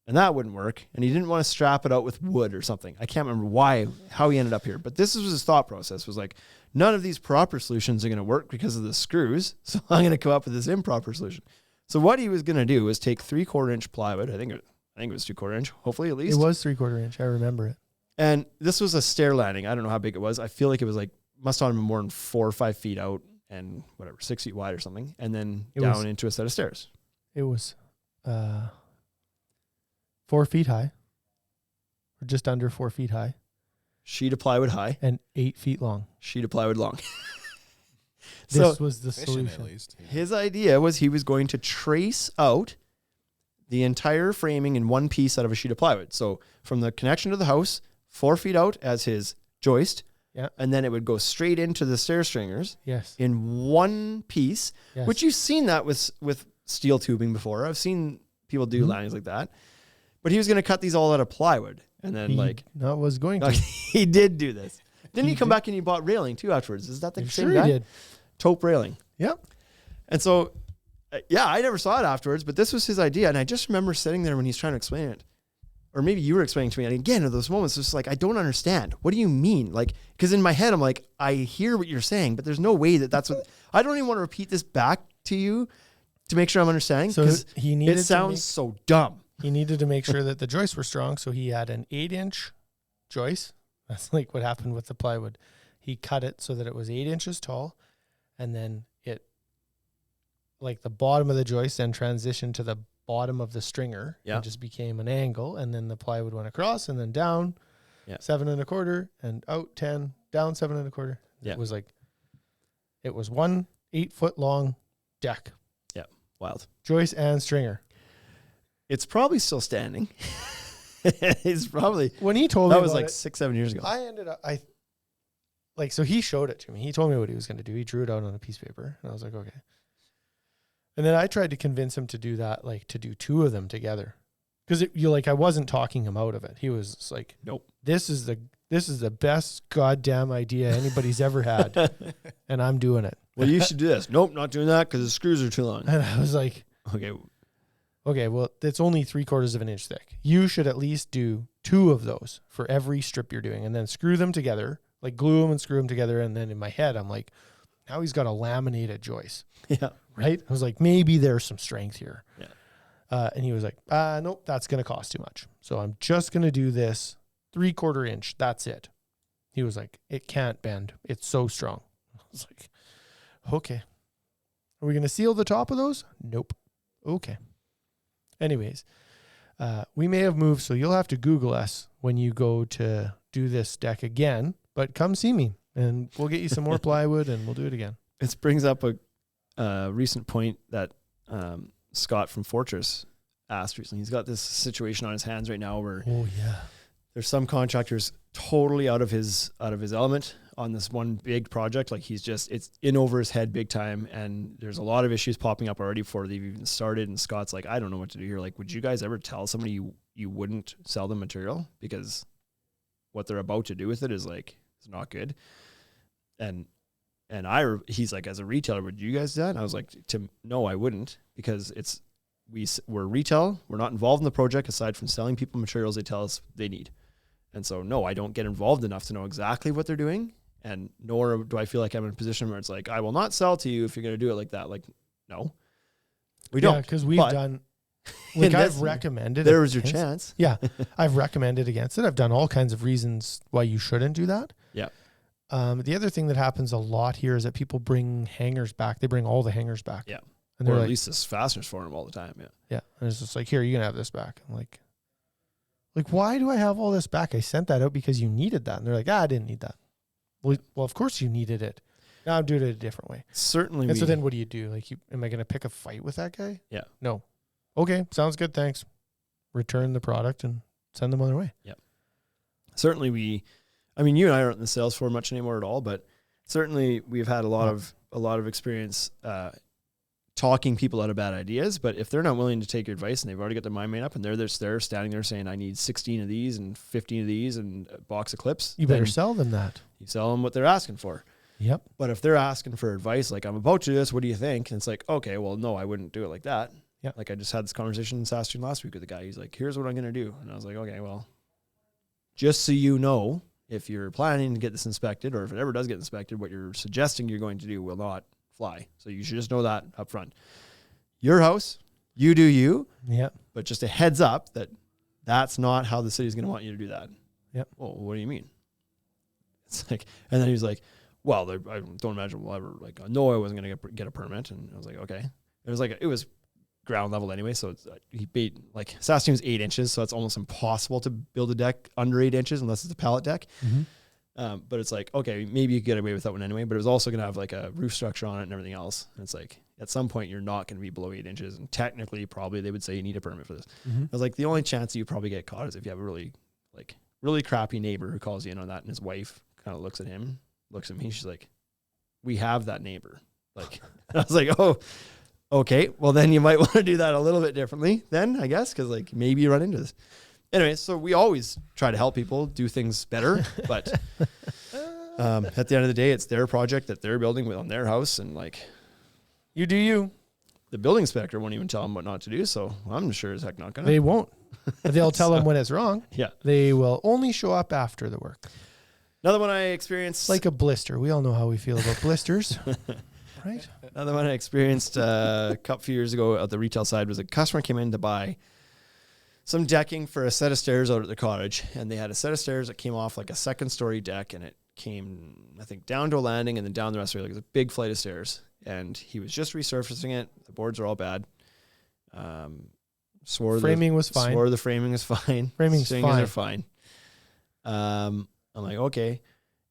that wouldn't work. And he didn't want to strap it out with wood or something. I can't remember how he ended up here, but this was his thought process, was like, none of these proper solutions are going to work because of the screws. So I'm going to come up with this improper solution. So what he was going to do was take 3/4 inch plywood. I think it was 2/4 inch, hopefully at least. It was 3/4 inch. I remember it. And this was a stair landing. I don't know how big it was. I feel like it was must not have been more than 4 or 5 feet out. and whatever, 6 feet wide or something, and then It down was- into a set of stairs. It was 4 feet high, or just under 4 feet high, Sheet of plywood high, and 8 feet long. sheet of plywood long. This So was the Efficient, solution. at least. his idea was he was going to trace out the entire framing in one piece out of a sheet of plywood. So from the connection to the house, 4 feet out as his joist, Yeah. and then it would go straight into the stair stringers Yes. in one piece, Yes. which you've seen that with steel tubing before. I've seen people do Mhm. landings like that. But he was going to cut these all out of plywood. And then was going to. he did do this. Didn't he come did. back and he bought railing too afterwards? Is that the I'm same sure guy? he did. Taupe railing. Yep. And so, I never saw it afterwards, but this was his idea. And I just remember sitting there when he's trying to explain it. Or maybe you were explaining to me. And again, in those moments, it's just like, I don't understand. What do you mean? Like, because in my head, I'm like, I hear what you're saying, but there's no way that's what, I don't even want to repeat this back to you to make sure I'm understanding. So Because he needed it sounds to so dumb. he needed to make sure that the joists were strong, so he had an 8-inch joist. That's like what happened with the plywood. He cut it so that it was 8 inches tall, and then it, like the bottom of the joist, then transitioned to the bottom of the stringer. Yeah. And just became an angle, and then the plywood went across and then down. Yeah. 7 1/4 and out 10, down 7 1/4. Yeah. It was one 8-foot long deck, Wild. joist and stringer. It's probably still standing. It's probably, When he told me that was about like it, 6-7 years ago. so he showed it to me. He told me what he was going to do. He drew it out on a piece of paper, and I was like, okay. And then I tried to convince him to do that, like to do 2 of them together, because I wasn't talking him out of it. He was just like, Nope. this is the best goddamn idea anybody's ever had, and I'm doing it. Well, you should do this. Nope, not doing that because the screws are too long. And I was like, Okay. well, it's only 3/4 of an inch thick. You should at least do 2 of those for every strip you're doing, and then screw them together, like glue them and screw them together. And then in my head, I'm like, now he's got a laminated joist, Yeah. right? I was like, maybe there's some strength here. Yeah. And he was like, nope, that's going to cost too much. So I'm just going to do this 3/4 inch. That's it. He was like, it can't bend. It's so strong. I was like, okay. Are we going to seal the top of those? Nope. Okay. Anyways, we may have moved, so you'll have to Google us when you go to do this deck again, but come see me and we'll get you some more plywood and we'll do it again. This brings up a recent point that Scott from Fortress asked recently. He's got this situation on his hands right now where Oh, yeah. there's some contractors totally out of his element on this one big project. Like it's in over his head big time, and there's a lot of issues popping up already before they've even started. And Scott's like, I don't know what to do here. Like, would you guys ever tell somebody you wouldn't sell them material because what they're about to do with it is like it's not good? And he's like, as a retailer, would you guys do that? And I was like, no, I wouldn't, because we're retail. We're not involved in the project aside from selling people materials they tell us they need. And so, no, I don't get involved enough to know exactly what they're doing. And nor do I feel like I'm in a position where it's like, I will not sell to you if you're going to do it like that. Like, no, we don't. Because we've But done, in like this, I've recommended. there was your against- chance. Yeah. I've recommended against it. I've done all kinds of reasons why you shouldn't do that. Yeah. The other thing that happens a lot here is that people bring hangers back. They bring all the hangers back. Yeah. And Or they're at like, least this fasteners for them all the time. Yeah. yeah. And it's just like, here, you can have this back. I'm like, why do I have all this back? I sent that out because you needed that. And they're like, I didn't need that. Well, of course you needed it. Now I'm doing it a different way. Certainly. And so then what do you do? Like, am I going to pick a fight with that guy? Yeah. No. Okay. Sounds good. Thanks. Return the product and send them on their way. certainly you and I aren't in the sales floor much anymore at all, but certainly we've had a lot of experience talking people out of bad ideas. But if they're not willing to take your advice and they've already got their mind made up and they're standing there saying, I need 16 of these and 15 of these and a box of clips, You better then sell them that. you sell them what they're asking for. Yep. But if they're asking for advice, like, I'm about to do this, what do you think? And it's like, okay, well, no, I wouldn't do it like that. Yeah. Like, I just had this conversation in Saskatoon last week with a guy. He's like, here's what I'm going to do. And I was like, okay, well, just so you know, if you're planning to get this inspected, or if it ever does get inspected, what you're suggesting you're going to do will not fly. So you should just know that up front. Your house, you do you, Yep. but just a heads up that that's not how the city's going to want you to do that. Yep. Well, what do you mean? It's like, and then he was like, well, I don't imagine we'll ever like no, I wasn't gonna get a permit, and I was like, okay. It was ground level anyway, so it's like Saskatoon's 8 inches, so it's almost impossible to build a deck under 8 inches unless it's a pallet deck. But it's like, okay, maybe you could get away with that one anyway, but it was also gonna have like a roof structure on it and everything else. And it's like at some point you're not gonna be below 8 inches, and technically probably they would say you need a permit for this. I was like, the only chance that you probably get caught is if you have a really crappy neighbor who calls you in on that, and his wife kind of looks at him, looks at me, she's like, we have that neighbor. Like, I was like, oh, okay, well then you might want to do that a little bit differently then, I guess, because like maybe you run into this. Anyway, so we always try to help people do things better, but at the end of the day, it's their project that they're building on their house, and like, you do you. The building inspector won't even tell them what not to do, so I'm sure as heck not gonna. They won't. They'll tell them when it's wrong. Yeah. They will only show up after the work. Another one I experienced, Like a blister. We all know how we feel about blisters. Right? Another one I experienced a few years ago at the retail side was a customer came in to buy some decking for a set of stairs out at the cottage, and they had a set of stairs that came off like a 2nd-story deck, and it came, I think, down to a landing and then down the rest of it, like a big flight of stairs. And he was just resurfacing it. The boards are all bad. Framing was fine. Swore the framing was fine. Framing's fine. Are fine. I'm like, okay.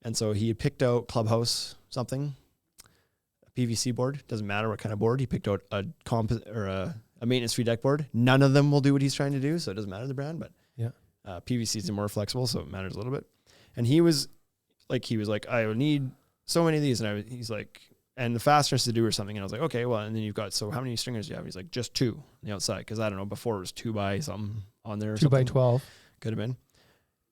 And so he had picked out Clubhouse something, a PVC board. Doesn't matter what kind of board. He picked out a composite or a maintenance-free deck board. None of them will do what he's trying to do, so it doesn't matter the brand. But yeah, PVC is more flexible, so it matters a little bit. And he was like, I would need so many of these, and he's like, and the fasteners to do or something. And I was like, okay, well, and then you've got, so how many stringers do you have? He's like, just 2 on the outside. Cause I don't know, before it was 2 by something on there. 2 by 12. Could have been.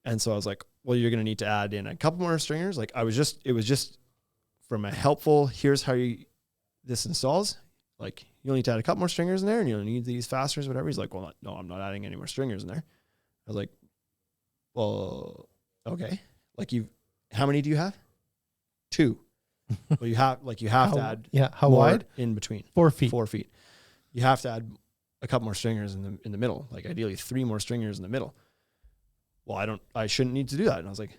And so I was like, well, you're going to need to add in a couple more stringers. Like it was just from a helpful, here's how this installs. Like you'll need to add a couple more stringers in there, and you'll need these fasteners, whatever. He's like, well, no, I'm not adding any more stringers in there. I was like, well, okay. Like how many do you have? 2. Well, you have to add how more wide? In between 4 feet. 4 feet. You have to add a couple more stringers in the middle, like ideally 3 more stringers in the middle. Well, I shouldn't need to do that. And I was like,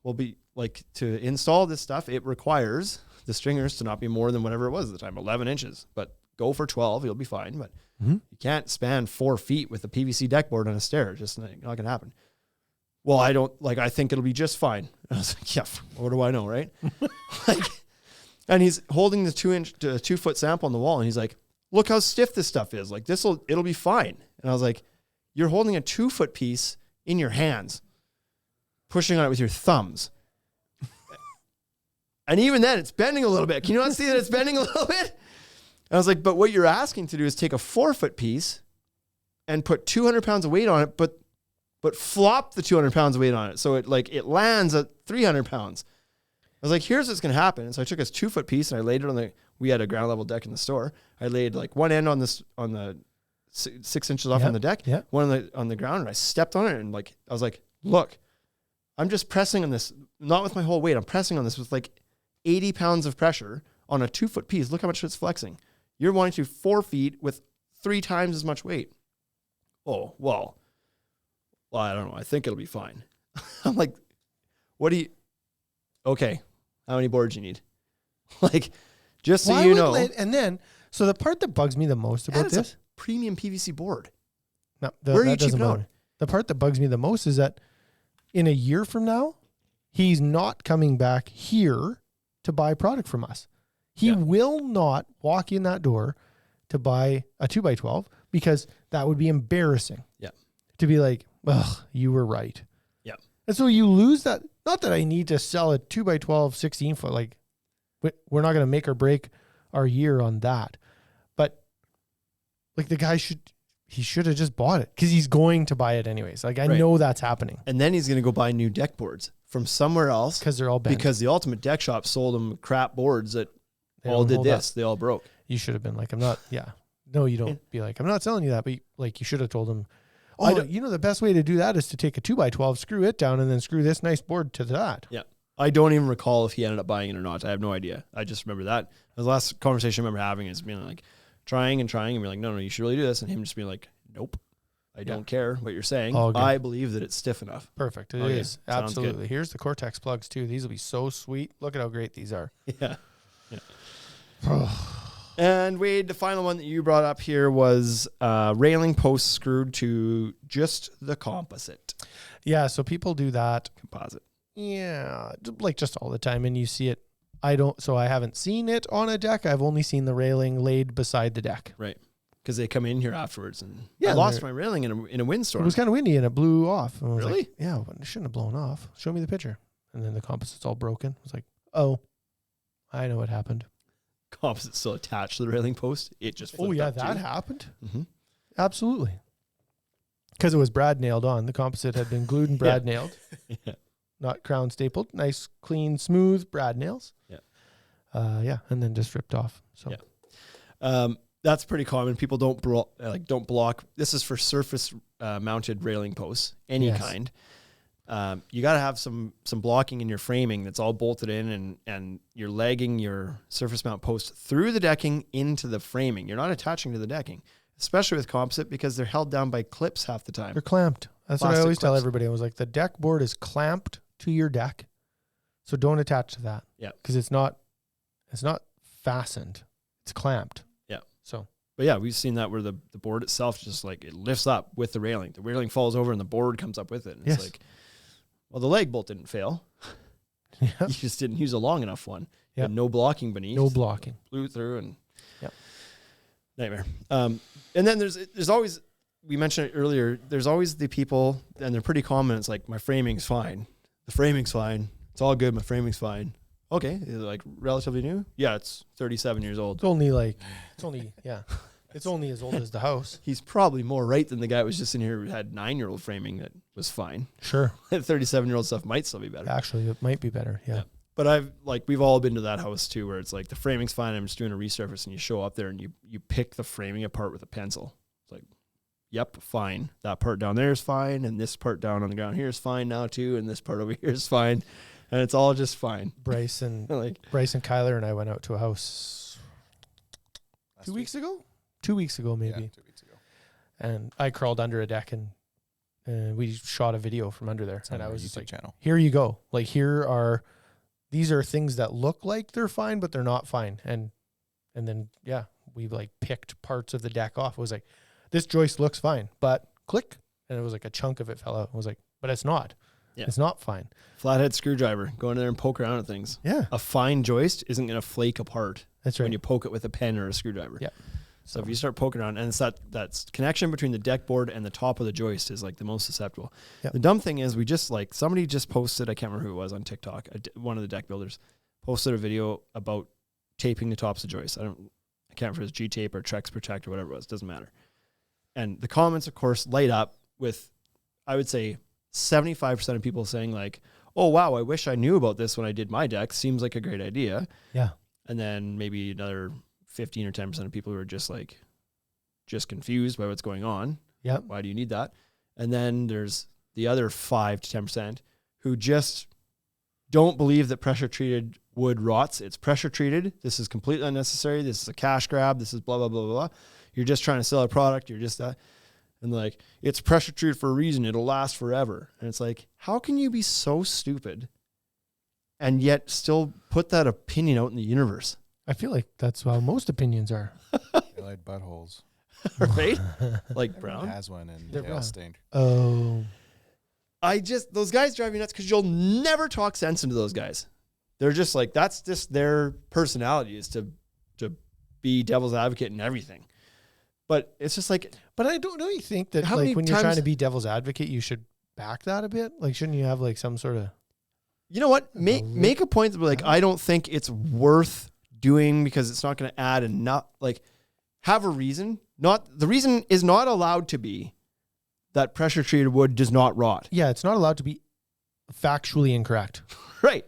well, to install this stuff, it requires the stringers to not be more than whatever it was at the time, 11 inches, but go for 12, you'll be fine. But you can't span 4 feet with a PVC deck board on a stair. Just not going to happen. Well, I think it'll be just fine. And I was like, yeah, what do I know, right? And he's holding the 2 foot sample on the wall, and he's like, look how stiff this stuff is. Like it'll be fine. And I was like, you're holding a 2 foot piece in your hands, pushing on it with your thumbs. And even then it's bending a little bit. Can you not see that it's bending a little bit? And I was like, but what you're asking to do is take a 4 foot piece and put 200 pounds of weight on it, but flop the 200 pounds of weight on it. So it lands at 300 pounds. I was like, here's what's going to happen. And so I took a 2 foot piece and I laid it we had a ground level deck in the store. I laid like one end on the 6 inches off on the deck, one on the ground, and I stepped on it. And I was like, look, I'm just pressing on this, not with my whole weight. I'm pressing on this with like 80 pounds of pressure on a 2 foot piece. Look how much it's flexing. You're wanting to 4 feet with 3 times as much weight. Oh, well, I don't know. I think it'll be fine. I'm like, okay, how many boards you need? Just so you know. And then, so the part that bugs me the most about this. Premium PVC board. No, where are you cheaping out? The part that bugs me the most is that in a year from now, he's not coming back here to buy product from us. He will not walk in that door to buy a 2 by 12 because that would be embarrassing. Yeah. To be like, ugh, you were right. Yeah. And so you lose that. Not that I need to sell a 2 by 12, 16 foot. Like, we're not going to make or break our year on that. But like the guy should have just bought it because he's going to buy it anyways. Like I know that's happening. And then he's going to go buy new deck boards from somewhere else because they're all bent. Because the Ultimate Deck Shop sold them crap boards that all did this. They all broke. You should have been like, I'm not. Yeah. No, you don't be like, I'm not selling you that. But you should have told him. Oh, the best way to do that is to take a 2 by 12, screw it down, and then screw this nice board to that. Yeah. I don't even recall if he ended up buying it or not. I have no idea. I just remember that. The last conversation I remember having is being like trying and being like, no, you should really do this. And him just being like, nope. I don't care what you're saying. All good. I believe that it's stiff enough. Perfect. It Okay, is. sounds good. Absolutely. Here's the Cortex plugs too. These will be so sweet. Look at how great these are. Yeah. And Wade, the final one that you brought up here was railing posts screwed to just the composite. Yeah, so people do that. Composite. Yeah, like just all the time, and you see it. I haven't seen it on a deck. I've only seen the railing laid beside the deck. Right. Because they come in here afterwards and Yeah, I lost my railing in a It windstorm. was kind of windy and it blew off. And I was Really? like, yeah, but it shouldn't have blown off. Show me the picture. And then the composite's all broken. I was like, oh, I know what happened. Composite still attached to the railing post. It just Oh flipped yeah, up that too. happened. Mm-hmm. Absolutely. Because it was brad nailed on. The composite had been glued and brad nailed, Yeah. not crown stapled. Nice, clean, smooth brad nails. Yeah. And then just ripped off. So Yeah. That's pretty common. People don't block. This is for surface mounted railing posts, any Yes. kind. You got to have some blocking in your framing that's all bolted in, and you're legging your surface mount post through the decking into the framing. You're not attaching to the decking, especially with composite, because they're held down by clips half the time. they're clamped. That's what I Plastic always tell clips. everybody. I was like, the deck board is clamped to your deck, so don't attach to that. Yeah. Because it's not fastened. It's clamped. Yeah. So But yeah, we've seen that where the board itself just like it lifts up with the railing. The railing falls over and the board comes up with it. And Yes. It's like, well, the leg bolt didn't fail. yeah, You just didn't use a long enough one. Yeah. And no blocking beneath. no blocking. Blew through and Yep. nightmare. And then there's always, we mentioned it earlier, there's always the people, and they're pretty common. It's like, my framing's fine. The framing's fine. It's all good. My framing's fine. Okay. Is it like relatively new? Yeah, it's 37 years old. It's only as old as the house. He's probably more right than the guy who was just in here who had 9-year-old framing that was fine. Sure. 37-year-old stuff might still be better. Actually, it might be better. Yeah. Yeah. But we've all been to that house too, where it's like the framing's fine. I'm just doing a resurface, and you show up there and you pick the framing apart with a pencil. It's like, yep, fine. That part down there is fine, and this part down on the ground here is fine now too, and this part over here is fine, and it's all just fine. Bryce and Like, Kyler and I went out to a house 2 weeks ago. 2 weeks ago, maybe. Yeah, 2 weeks ago. And I crawled under a deck and we shot a video from under there. It's on And I our was just YouTube like, channel. here you go. Like, these are things that look like they're fine, but they're not fine. And then, yeah, we like picked parts of the deck off. It was like, this joist looks fine, but click. And it was like a chunk of it fell out. I was like, but it's not. Yeah. It's not fine. flathead screwdriver, go in there and poke around at things. Yeah, A fine joist isn't going to flake apart that's right. when you poke it with a pen or a screwdriver. Yeah. So if you start poking around, and it's that connection between the deck board and the top of the joist is like the most susceptible. Yep. The dumb thing is somebody just posted, I can't remember who it was on TikTok, one of the deck builders posted a video about taping the tops of joists. I can't remember if it was G-tape or Trex Protect or whatever it was, doesn't matter. And the comments, of course, light up with, I would say, 75% of people saying like, oh, wow, I wish I knew about this when I did my deck. Seems like a great idea. Yeah. And then maybe another 15 or 10% of people who are just confused by what's going on. Yeah. Why do you need that? And then there's the other 5 to 10% who just don't believe that pressure treated wood rots. It's pressure treated. This is completely unnecessary. This is a cash grab. This is blah, blah, blah, blah, blah. You're just trying to sell a product. You're just that. And like, it's pressure treated for a reason. It'll last forever. And it's like, how can you be so stupid and yet still put that opinion out in the universe? I feel like that's how most opinions are. They like buttholes. Right? Like Everyone Brown. has one and They're they all brown. stink. Oh, Those guys drive me nuts because you'll never talk sense into those guys. They're just like, that's just their personality is to be devil's advocate in everything. But it's just like, but don't you think that How many like when you're trying times- to be devil's advocate, you should back that a bit? Like, shouldn't you have like some sort of you know what? Make a point to be like, I don't think it's worth doing because it's not going to add enough. Like, have a reason. The reason is not allowed to be that pressure treated wood does not rot. Yeah, it's not allowed to be factually incorrect. Right.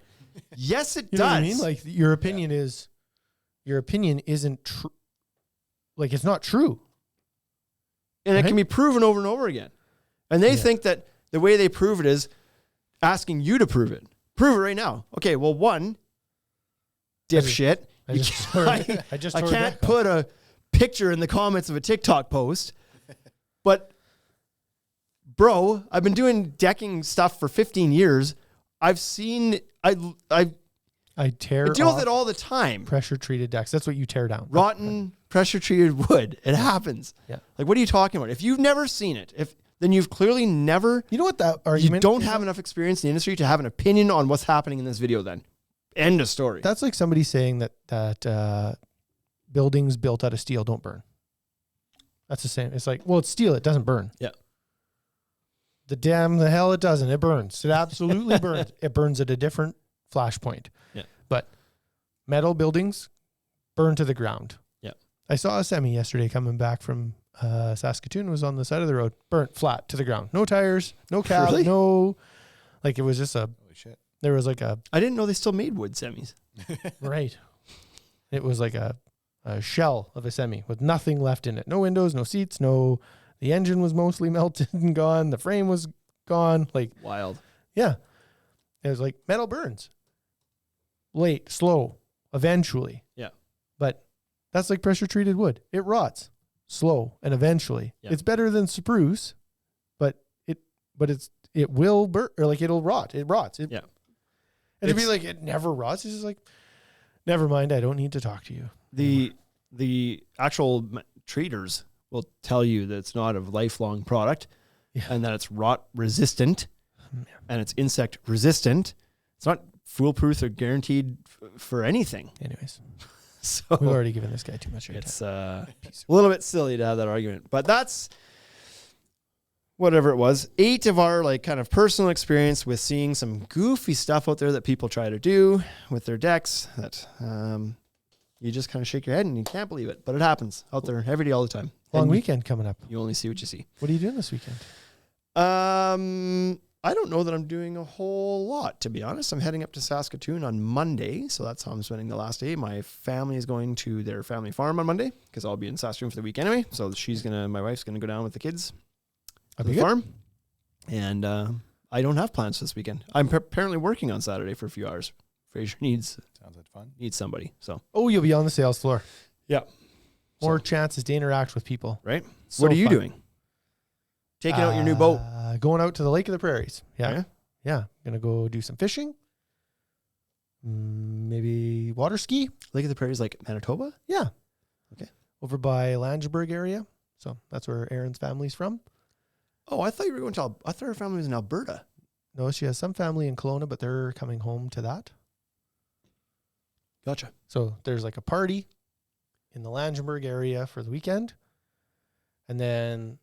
Yes, it You does. know what I mean? Like your opinion isn't true. Like it's not true. And it Right? can be proven over and over again. And they Yeah. think that the way they prove it is asking you to prove it. Prove it right now. Okay, well, one, dipshit. I just tore I it can't back. put a picture in the comments of a TikTok post, but bro, I've been doing decking stuff for 15 years. I've seen, I tear deal with off it all the time. pressure treated decks. That's what you tear down. Rotten pressure treated wood. It happens. Yeah. Like, what are you talking about? If you've never seen it, then you've clearly never, You know what that you argument don't is? have enough experience in the industry to have an opinion on what's happening in this video then. End of story. That's like somebody saying that buildings built out of steel don't burn. That's the same. It's like, well, it's steel. It doesn't burn. Yeah. The hell it doesn't. It burns. It absolutely burns. It burns at a different flashpoint. Yeah. But metal buildings burn to the ground. Yeah. I saw a semi yesterday coming back from Saskatoon. It was on the side of the road, burnt flat to the ground. No tires, no cab, Really? no, like it was just Holy shit. there was like a, I didn't know they still made wood semis. right. It was like a shell of a semi with nothing left in it. No windows, no seats, the engine was mostly melted and gone. The frame was gone. Like, Wild. yeah. It was like metal burns. Late, slow, eventually. Yeah. But that's like pressure treated wood. It rots slow and eventually. Yeah. It's better than spruce, but it will burn, or like it'll rot. It rots. Yeah. And it'd be like, it never rots. It's just like, never mind. I don't need to talk to you. The actual treaters will tell you that it's not a lifelong product, Yeah. and that it's rot resistant and it's insect resistant. It's not foolproof or guaranteed for anything. Anyways, So we've already given this guy too much airtime. it's a little bit silly to have that argument, but that's whatever it was. 8 of our like kind of personal experience with seeing some goofy stuff out there that people try to do with their decks that you just kind of shake your head and you can't believe it, but it happens out there every day, all the time. Long And weekend coming up. You only see what you see. What are you doing this weekend? I don't know that I'm doing a whole lot, to be honest. I'm heading up to Saskatoon on Monday, so that's how I'm spending the last day. My family is going to their family farm on Monday because I'll be in Saskatoon for the week anyway. So my wife's gonna go down with the kids to the farm, and I don't have plans this weekend. I'm apparently working on Saturday for a few hours. Fraser needs Sounds like fun. somebody, so Oh, you'll be on the sales floor. yeah, More chances to interact with people. right. So What are you fun. doing? Taking out your new boat. Going out to the Lake of the Prairies. Yeah. Yeah? Yeah. Gonna go do some fishing. Maybe water ski. Lake of the Prairies, like Manitoba. Yeah. Okay. Over by Langeberg area. So that's where Erin's family's from. Oh, I thought you were going to. I thought her family was in Alberta. No, she has some family in Kelowna, but they're coming home to that. Gotcha. So there's like a party in the Langeberg area for the weekend. And then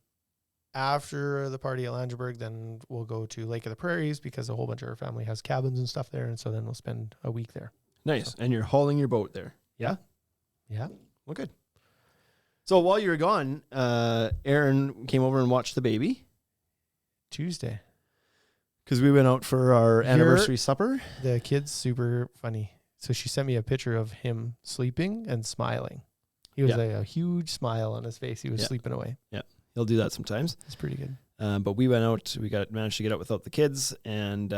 after the party at Langeberg, then we'll go to Lake of the Prairies because a whole bunch of our family has cabins and stuff there. And so then we'll spend a week there. Nice. And you're hauling your boat there. Yeah. Yeah. Well, good. So while you were gone, Erin came over and watched the baby Tuesday. because we went out for our anniversary supper. The kid's super funny. So she sent me a picture of him sleeping and smiling. He was Yeah. like a huge smile on his face. He was Yeah. sleeping away. He'll do that sometimes. It's pretty good. But we went out. We managed to get out without the kids and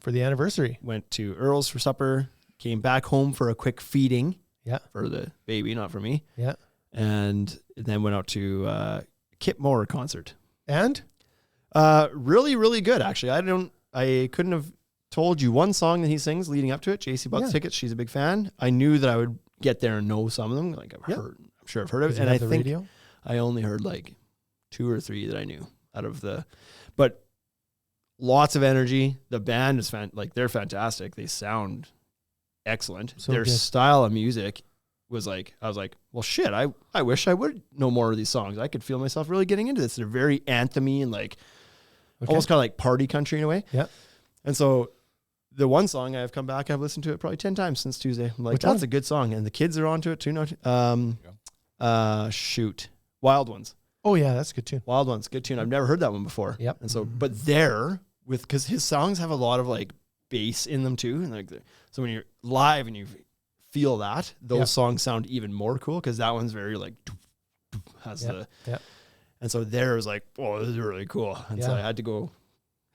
For the anniversary. went to Earl's for supper. Came back home for a quick feeding. Yeah. For the baby, not for me. Yeah. And then went out to Kip Moore concert. And Really, really good, actually. I couldn't have told you one song that he sings leading up to it. JC bought the tickets. She's a big fan. I knew that I would get there and know some of them. Like I'm sure I've heard of it. does he And have I the think radio? I only heard like 2 or 3 that I knew out of but lots of energy. The band is they're fantastic. They sound excellent. So Their good. style of music was like, I was like, well, shit, I wish I would know more of these songs. I could feel myself really getting into this. They're very anthem-y and like almost kind of like party country in a way. Yeah. And so the one song I've come back, I've listened to it probably 10 times since Tuesday. I'm like, Which that's one? a good song. And the kids are onto it too. Wild Ones. Oh, yeah, that's a good tune. Wild Ones, good tune. I've never heard that one before. Yep. And so, but because his songs have a lot of like bass in them too. And like, so when you're live and you feel that, those songs sound even more cool because that one's very like, and so there was like, oh, this is really cool. And so I had to go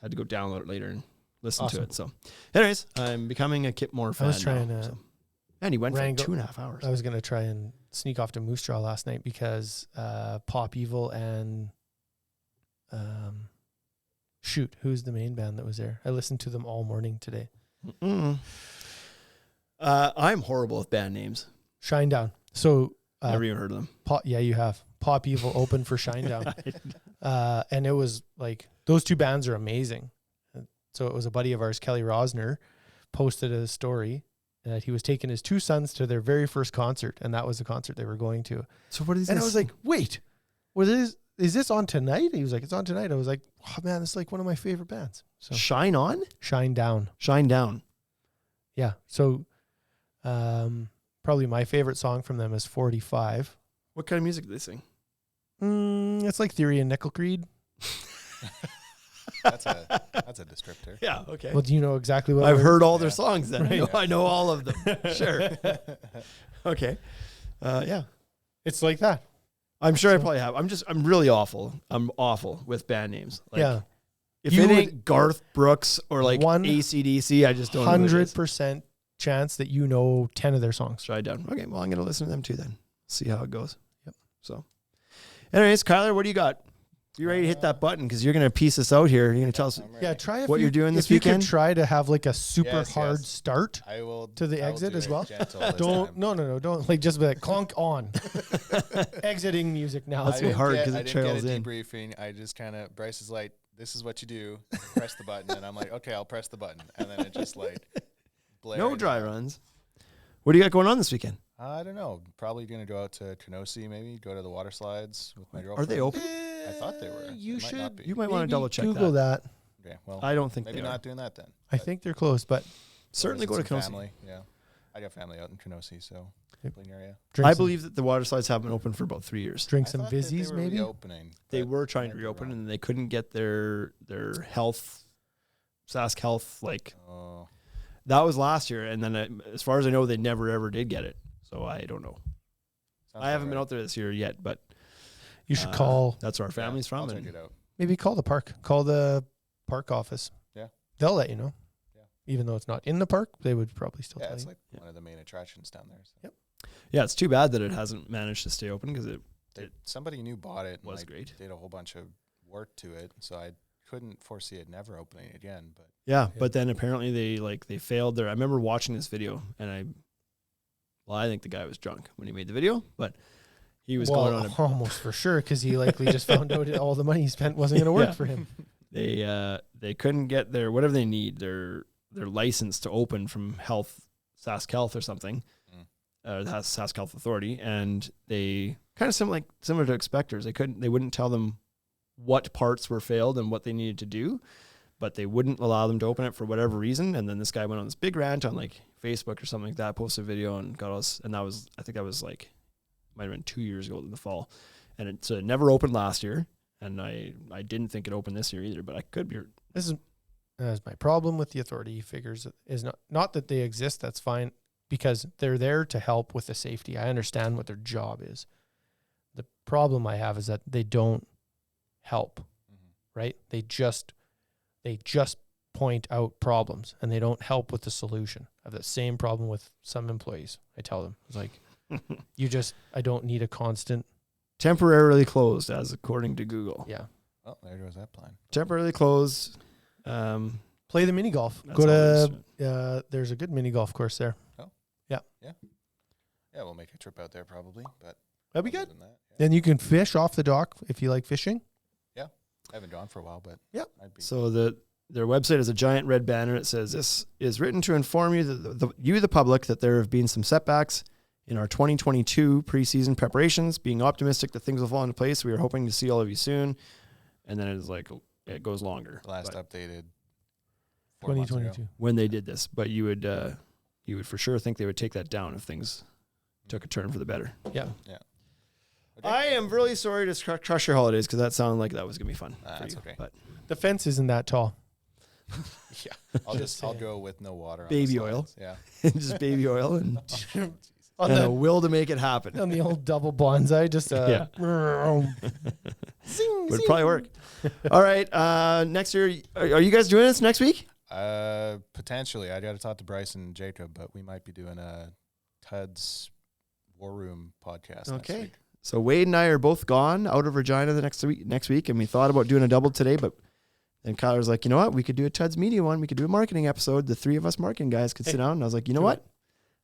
download it later and listen to it. So anyways, I'm becoming a Kip Moore fan. I was trying now, to. and he went for wrangle- 2.5 hours. I was going to try and sneak off to Moose Jaw last night because Pop Evil and Shoot, who's the main band that was there? I listened to them all morning today. I'm horrible with band names. Shinedown. So Never even heard of them. yeah, you have. Pop Evil opened for Shinedown. And it was like, those two bands are amazing. So it was a buddy of ours, Kelly Rosner, posted a story that he was taking his two sons to their very first concert, and that was the concert they were going to. So what is And this? I was like, wait, is this on tonight? He was like, it's on tonight. I was like, oh man, it's like one of my favorite bands. So Shine On? Shinedown. Shine Down. Yeah. So probably my favorite song from them is 45. What kind of music do they sing? It's like Theory and Nickel Creed. That's a descriptor. Yeah, okay. Well, do you know exactly what I've we're- heard all their songs then. Right. I know all of them. Sure. Okay. Yeah. It's like that. I'm sure I probably have. I'm really awful. I'm awful with band names. Like, Yeah. If You it would- ain't Garth Brooks or like AC/DC, I just don't know. 100% chance that you know 10 of their songs. Try down. Okay, well, I'm going to listen to them too then. See how it goes. Yep. So, anyways, Kyler, what do you got? You ready to hit that button? Because you're going to piece us out here. You're going to tell us. I'm ready. Yeah, try What you're doing this if you weekend? could try to have like a super Yes, hard yes. start. I will To the I will exit do as it well? gentle this Don't time. don't like just be like clunk on. Exiting music now. That's I be didn't hard get- 'cause it I didn't trails get a in. debriefing. I just kind of, Bryce is like, this is what you do. Press the button. And I'm like, okay, I'll press the button. And then it just like blared. No dry runs. What do you got going on this weekend? I don't know. Probably going to go out to Kenosee, maybe go to the water slides with my girlfriend. Are they open? I thought they were. You They might should. not be. You might want to maybe double check Google that. Okay, well, I don't think maybe they are. not doing that then. I think they're close, but Certainly go to Visit Kenosee. some family. Yeah, I got family out in Kenosee, so Plain area. drink I some- believe that the water slides have been open for about 3 years. drink I some thought that Vizzies, they were maybe. reopening. They but were trying might to be reopen wrong. and they couldn't get their health, Sask Health, like Oh, that was last year. And then as far as I know, they never ever did get it. So I don't know. sounds I haven't about been right. out there this year yet, but You should call. That's where our family's I'll from. check And it out. Maybe call the park. Call the park office. Yeah. They'll let you know. Yeah. Even though it's not in the park, they would probably still Yeah, tell it's you. like one of the main attractions down there. So. yeah, it's too bad that it hasn't managed to stay open because it Somebody new bought it. And was like, great. Did a whole bunch of work to it, so I couldn't foresee it never opening again. But Yeah, Yeah. but then apparently they failed there. I remember watching this video and I think the guy was drunk when he made the video, but he was going on a almost for sure because he likely just found out all the money he spent wasn't going to work Yeah. for him. they couldn't get their whatever they need their license to open from Sask Health or something, the Sask Health Authority, and they kind of similar to Expectors. They wouldn't tell them what parts were failed and what they needed to do, but they wouldn't allow them to open it for whatever reason. And then this guy went on this big rant on like Facebook or something like that, posted a video and got us, and I think that was like might have been 2 years ago in the fall, and it never opened last year. And I didn't think it opened this year either, but I could be. This is my problem with the authority figures is not that they exist. That's fine because they're there to help with the safety. I understand what their job is. The problem I have is that they don't help, right? They just point out problems and they don't help with the solution. I have that same problem with some employees. I tell them it's like, I don't need a constant. Temporarily closed, as according to Google. Yeah. oh, there goes that plan. Temporarily closed. Play the mini golf. That's Go all to, there there's a good mini golf course there. Yeah, we'll make a trip out there probably. But That'd be other good. than that, yeah. Then you can fish off the dock if you like fishing. I haven't gone for a while, but Yep. I'd be. So their website is a giant red banner. It says, "This is written to inform you, the public, that there have been some setbacks in our 2022 preseason preparations. Being optimistic that things will fall into place, we are hoping to see all of you soon." And then it goes longer. last But updated 4 months ago. 2022. when they did this, but you would for sure think they would take that down if things took a turn for the better. Yeah. Okay. I am really sorry to crush your holidays because that sounded like that was gonna be fun. for That's you, okay. But The fence isn't that tall. Yeah, I'll go with no water. On Baby the oil. slides. Yeah. just baby oil and, On and a the, will to make it happen. on the old double bonsai, just Yeah. zing, Would zing. probably work. All right. Next year, are you guys doing this next week? Potentially, I got to talk to Bryce and Jacob, but we might be doing a Tud's War Room podcast. Next Okay. week. So Wade and I are both gone out of Regina the next week, and we thought about doing a double today, but And Kyler was like, you know what? We could do a Tuds Media one. We could do a marketing episode. The three of us marketing guys could sit down. And I was like, you know what?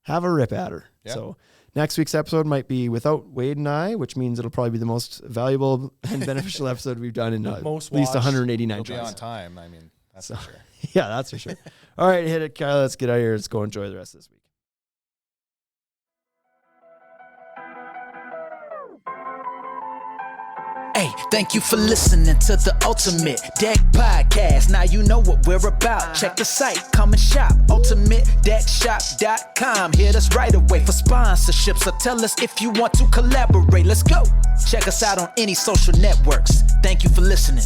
Have a rip at her. Yeah. So next week's episode might be without Wade and I, which means it'll probably be the most valuable and beneficial episode we've done in at least 189 It'll be tries. on time. I mean, that's for sure. Yeah, that's for sure. All right, hit it, Kyler. Let's get out of here. Let's go enjoy the rest of this week. Hey, thank you for listening to the Ultimate Deck Podcast. Now you know what we're about. Check the site, come and shop. UltimateDeckShop.com. Hit us right away for sponsorships or tell us if you want to collaborate. Let's go. Check us out on any social networks. Thank you for listening.